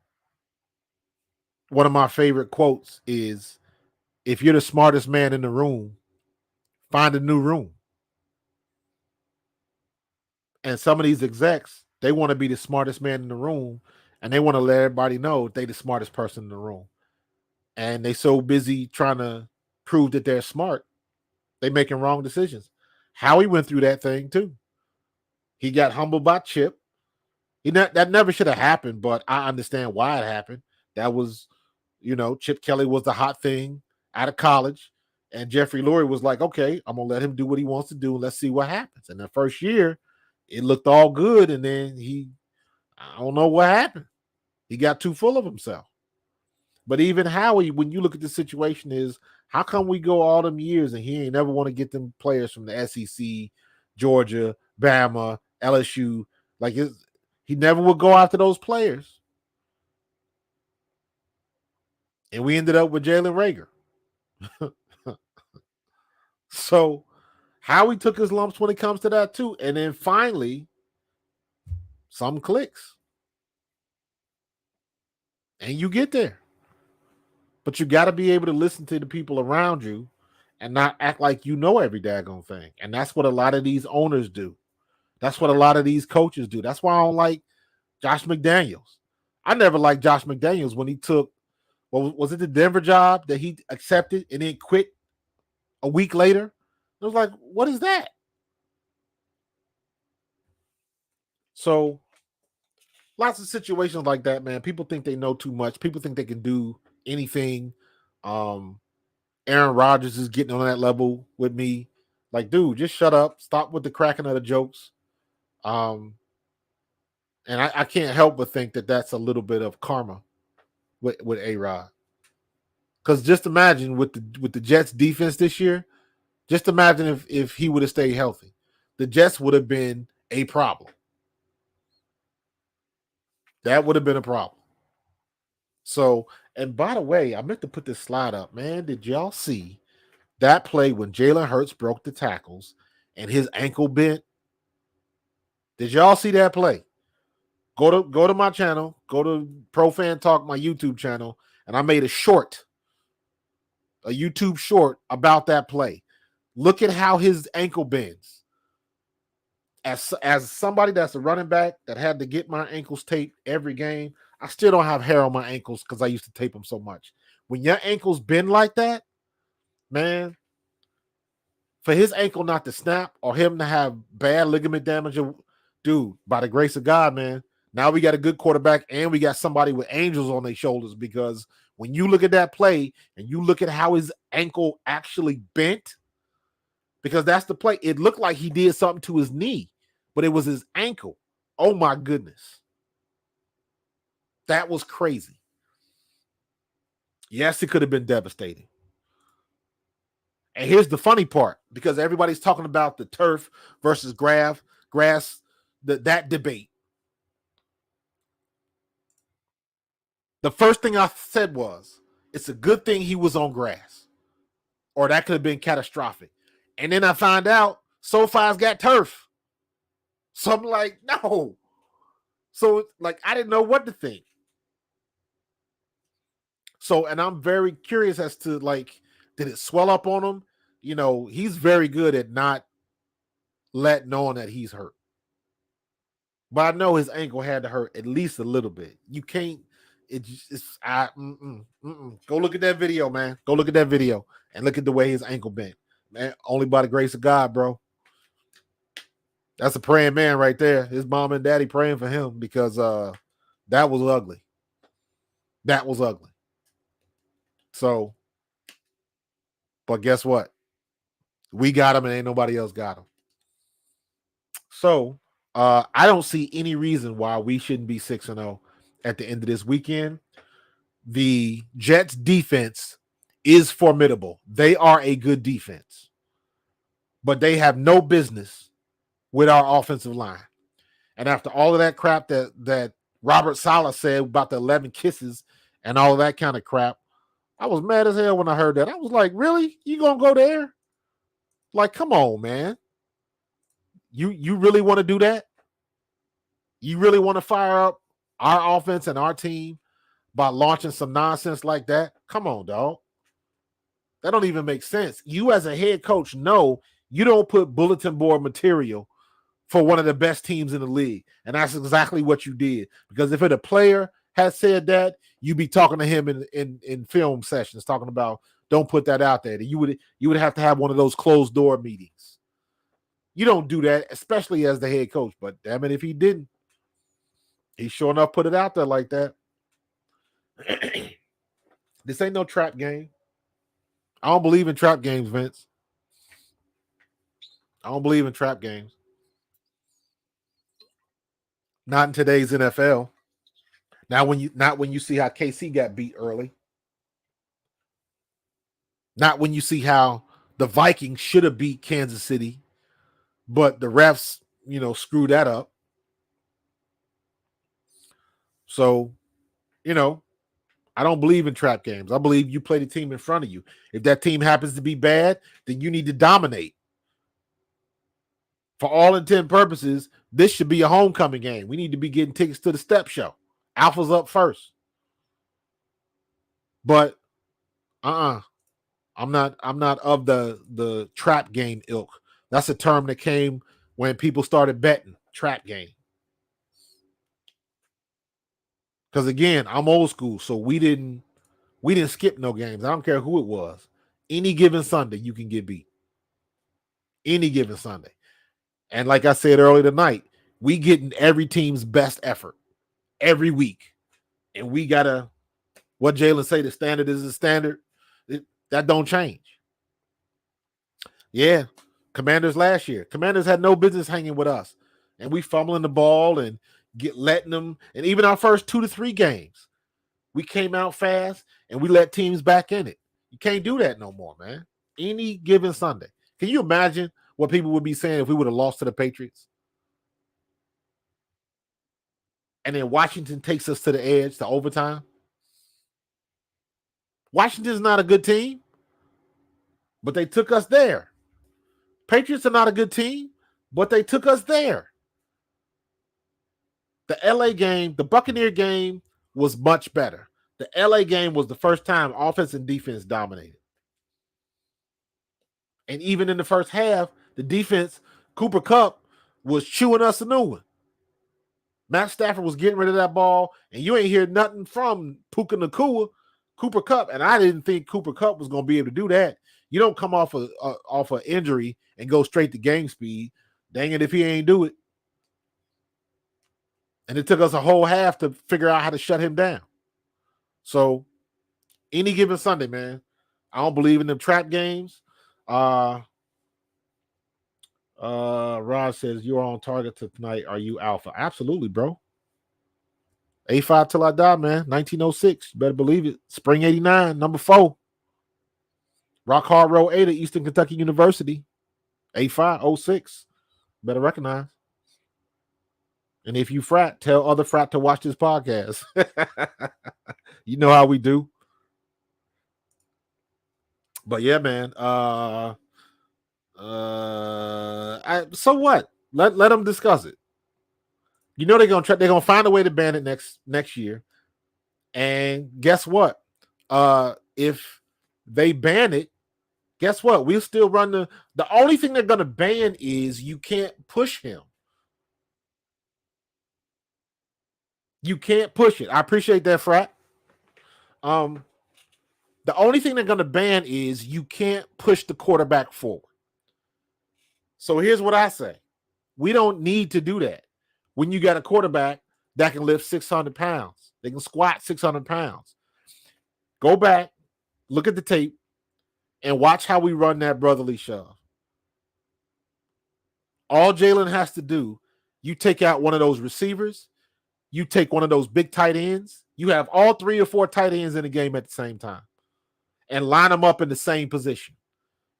Speaker 6: one of my favorite quotes is, if you're the smartest man in the room, find a new room. And some of these execs, they want to be the smartest man in the room, and they want to let everybody know they the smartest person in the room. And they so busy trying to prove that they're smart, they making wrong decisions. Howie went through that thing too. He got humbled by Chip. That never should have happened, but I understand why it happened. That was, Chip Kelly was the hot thing out of college, and Jeffrey Lurie was like, okay, I'm going to let him do what he wants to do, and let's see what happens. And the first year, it looked all good, and then I don't know what happened. He got too full of himself. But even Howie, when you look at the situation, is how come we go all them years and he ain't never want to get them players from the SEC, Georgia, Bama, LSU? Like, he never would go after those players. And we ended up with Jalen Reagor. So Howie took his lumps when it comes to that too. And then finally, some clicks. And you get there. But you got to be able to listen to the people around you and not act like you know every daggone thing. And that's what a lot of these owners do. That's what a lot of these coaches do. That's why I don't like Josh McDaniels. I never liked Josh McDaniels when he took Well, was it the Denver job that he accepted and then quit a week later? It was like, what is that? So lots of situations like that, man. People think they know too much. People think they can do anything. Aaron Rodgers is getting on that level with me. Like, dude, just shut up. Stop with the cracking of the jokes. And I can't help but think that that's a little bit of karma with A-Rod. Because just imagine with the Jets defense this year, just imagine if he would have stayed healthy. The Jets would have been a problem. That would have been a problem. So, and by the way, I meant to put this slide up, man. Did y'all see that play when Jalen Hurts broke the tackles and his ankle bent? Did y'all see that play? Go to my channel, go to Pro Fan Talk, my YouTube channel, and I made a YouTube short about that play. Look at how his ankle bends. As somebody that's a running back that had to get my ankles taped every game, I still don't have hair on my ankles because I used to tape them so much. When your ankles bend like that, man, for his ankle not to snap or him to have bad ligament damage, dude, by the grace of God, man, now we got a good quarterback and we got somebody with angels on their shoulders, because when you look at that play and you look at how his ankle actually bent, because that's the play. It looked like he did something to his knee, but it was his ankle. Oh, my goodness. That was crazy. Yes, it could have been devastating. And here's the funny part, because everybody's talking about the turf versus grass, that debate. The first thing I said was, it's a good thing he was on grass, or that could have been catastrophic. And then I find out SoFi's got turf. So I'm like, no. So, like, I didn't know what to think. So, and I'm very curious as to, like, did it swell up on him? You know, he's very good at not letting on that he's hurt. But I know his ankle had to hurt at least a little bit. You can't, Go look at that video, man. Go look at that video and look at the way his ankle bent. Man, only by the grace of God, bro. That's a praying man right there. His mom and daddy praying for him, because that was ugly. That was ugly. So, but guess what? We got him and ain't nobody else got him. So, I don't see any reason why we shouldn't be 6-0 at the end of this weekend. The Jets defense is formidable. They are a good defense, but they have no business with our offensive line. And after all of that crap that Robert Saleh said about the 11 kisses and all of that kind of crap, I was mad as hell when I heard that. I was like, really? You gonna go there? Like, come on, man. You really want to do that? You really want to fire up our offense and our team by launching some nonsense like that? Come on, dog. That don't even make sense. You as a head coach know you don't put bulletin board material for one of the best teams in the league. And that's exactly what you did. Because if a player had said that, you'd be talking to him in film sessions, talking about, don't put that out there. You would have to have one of those closed door meetings. You don't do that, especially as the head coach. But damn it, if he didn't, he sure enough put it out there like that. This ain't no trap game. I don't believe in trap games, Vince. I don't believe in trap games. Not in today's NFL. Not when you see how KC got beat early. Not when you see how the Vikings should have beat Kansas City, but the refs, screwed that up. So, I don't believe in trap games. I believe you play the team in front of you. If that team happens to be bad, then you need to dominate. For all intent and purposes, this should be a homecoming game. We need to be getting tickets to the step show. Alpha's up first. But I'm not of the trap game ilk. That's a term that came when people started betting. Trap game. Because again, I'm old school, so we didn't We didn't skip no games. I don't care who it was. Any given Sunday, you can get beat. Any given Sunday. And like I said earlier tonight, we getting every team's best effort every week. And we got to, what Jalen say, the standard is the standard. That don't change. Yeah. Commanders last year. Commanders had no business hanging with us. And we fumbling the ball and letting them. And even our first 2 to 3 games, we came out fast and we let teams back in it. You can't do that no more, man. Any given Sunday. Can you imagine what people would be saying if we would have lost to the Patriots? And then Washington takes us to the edge, to overtime. Washington's not a good team, but they took us there. Patriots are not a good team, but they took us there. The LA game, the Buccaneer game was much better. The LA game was the first time offense and defense dominated. And even in the first half, the defense, Cooper Kupp, was chewing us a new one. Matt Stafford was getting rid of that ball, and you ain't hear nothing from Puka Nacua, Cooper Kupp. And I didn't think Cooper Kupp was going to be able to do that. You don't come off an injury and go straight to game speed. Dang it if he ain't do it. And it took us a whole half to figure out how to shut him down. So, any given Sunday, man, I don't believe in them trap games. Rod says, you're on target tonight. Are you alpha? Absolutely, bro. A5 till I die, man. 1906. You better believe it. Spring 89, number 4. Rock Hard Road 8 at Eastern Kentucky University. A5, 06. Better recognize. And if you frat, tell other frat to watch this podcast. You know how we do. But yeah, man. So what? Let them discuss it. You know they're gonna find a way to ban it next year. And guess what? If they ban it, guess what? We'll still run the only thing they're gonna ban is you can't push him. You can't push it. I appreciate that, frat. The only thing they're gonna ban is you can't push the quarterback forward. So here's what I say. We don't need to do that. When you got a quarterback that can lift 600 pounds, they can squat 600 pounds. Go back, look at the tape, and watch how we run that brotherly shove. All Jalen has to do, you take out one of those receivers, you take one of those big tight ends, you have all 3 or 4 tight ends in the game at the same time, and line them up in the same position.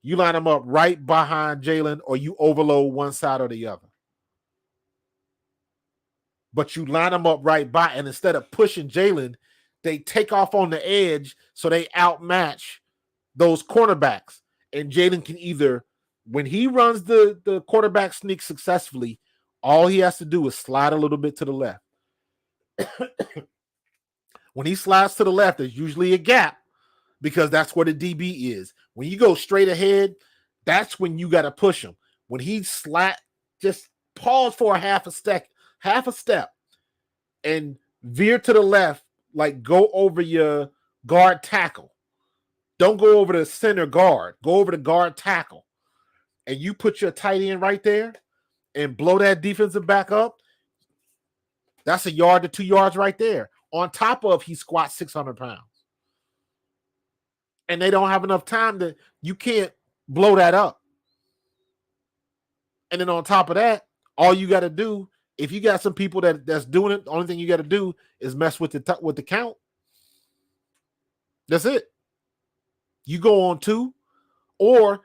Speaker 6: You line them up right behind Jalen, or you overload one side or the other. But you line them up right by, and instead of pushing Jalen, they take off on the edge so they outmatch those cornerbacks. And Jalen can either, when he runs the quarterback sneak successfully, all he has to do is slide a little bit to the left. When he slides to the left, there's usually a gap because that's where the DB is. When you go straight ahead, that's when you got to push him. When he just pause for a half a step and veer to the left, like go over your guard tackle. Don't go over the center guard. Go over the guard tackle. And you put your tight end right there and blow that defensive back up. That's a yard to 2 yards right there. On top of he squats 600 pounds. And they don't have enough time you can't blow that up. And then on top of that, all you got to do, if you got some people that's doing it, the only thing you got to do is mess with the count. That's it. You go on 2,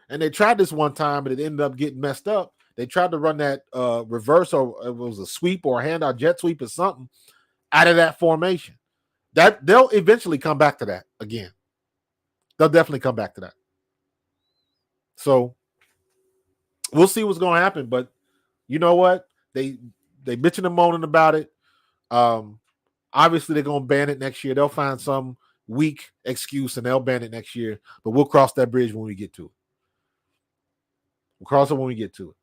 Speaker 6: and they tried this one time, and it ended up getting messed up. They tried to run that reverse, or it was a sweep or a handout jet sweep or something out of that formation. That they'll eventually come back to that again. They'll definitely come back to that. So we'll see what's going to happen. But you know what? They bitching and moaning about it. Obviously, they're going to ban it next year. They'll find some weak excuse and they'll ban it next year. But we'll cross that bridge when we get to it. We'll cross it when we get to it.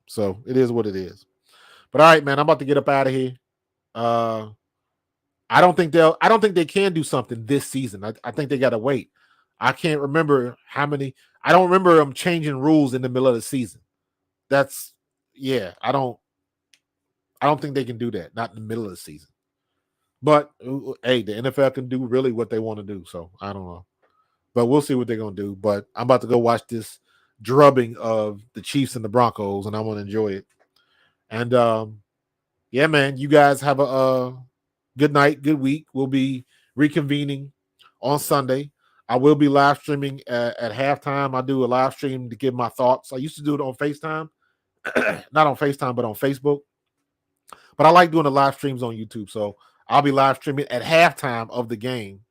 Speaker 6: So it is what it is. But all right, man, I'm about to get up out of here. I don't think they can do something this season. I think they got to wait. I can't remember how many. I don't remember them changing rules in the middle of the season. I don't think they can do that. Not in the middle of the season. But hey, the NFL can do really what they want to do. So I don't know. But we'll see what they're gonna do. But I'm about to go watch this drubbing of the Chiefs and the Broncos, and I want to enjoy it. And yeah, man, you guys have a good night, good week. We'll be reconvening on Sunday. I will be live streaming at halftime. I do a live stream to give my thoughts. I used to do it on FaceTime, not on FaceTime, but on Facebook. But I like doing the live streams on YouTube. So I'll be live streaming at halftime of the game.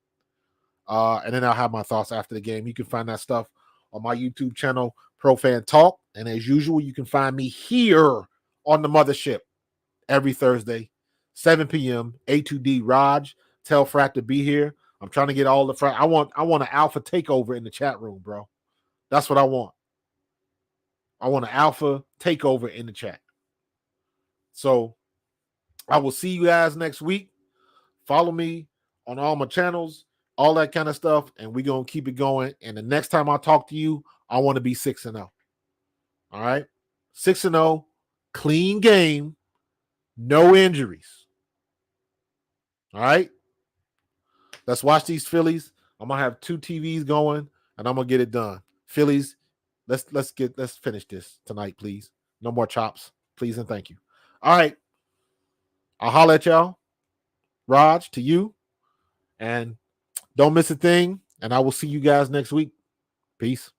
Speaker 6: And then I'll have my thoughts after the game. You can find that stuff on my YouTube channel, ProFan Talk. And as usual, you can find me here on the mothership every Thursday, 7 p.m. A2D Raj. Tell Frat to be here. I'm trying to get all the Frat. I want an alpha takeover in the chat room, bro. That's what I want. I want an alpha takeover in the chat. So I will see you guys next week. Follow me on all my channels, all that kind of stuff, and we're going to keep it going. And the next time I talk to you, I want to be 6-0. All right? 6-0, clean game, no injuries. All right? Let's watch these Phillies. I'm going to have 2 TVs going, and I'm going to get it done. Phillies, let's finish this tonight, please. No more chops, please, and thank you. All right. I'll holler at y'all. Raj, to you. And don't miss a thing. And I will see you guys next week. Peace.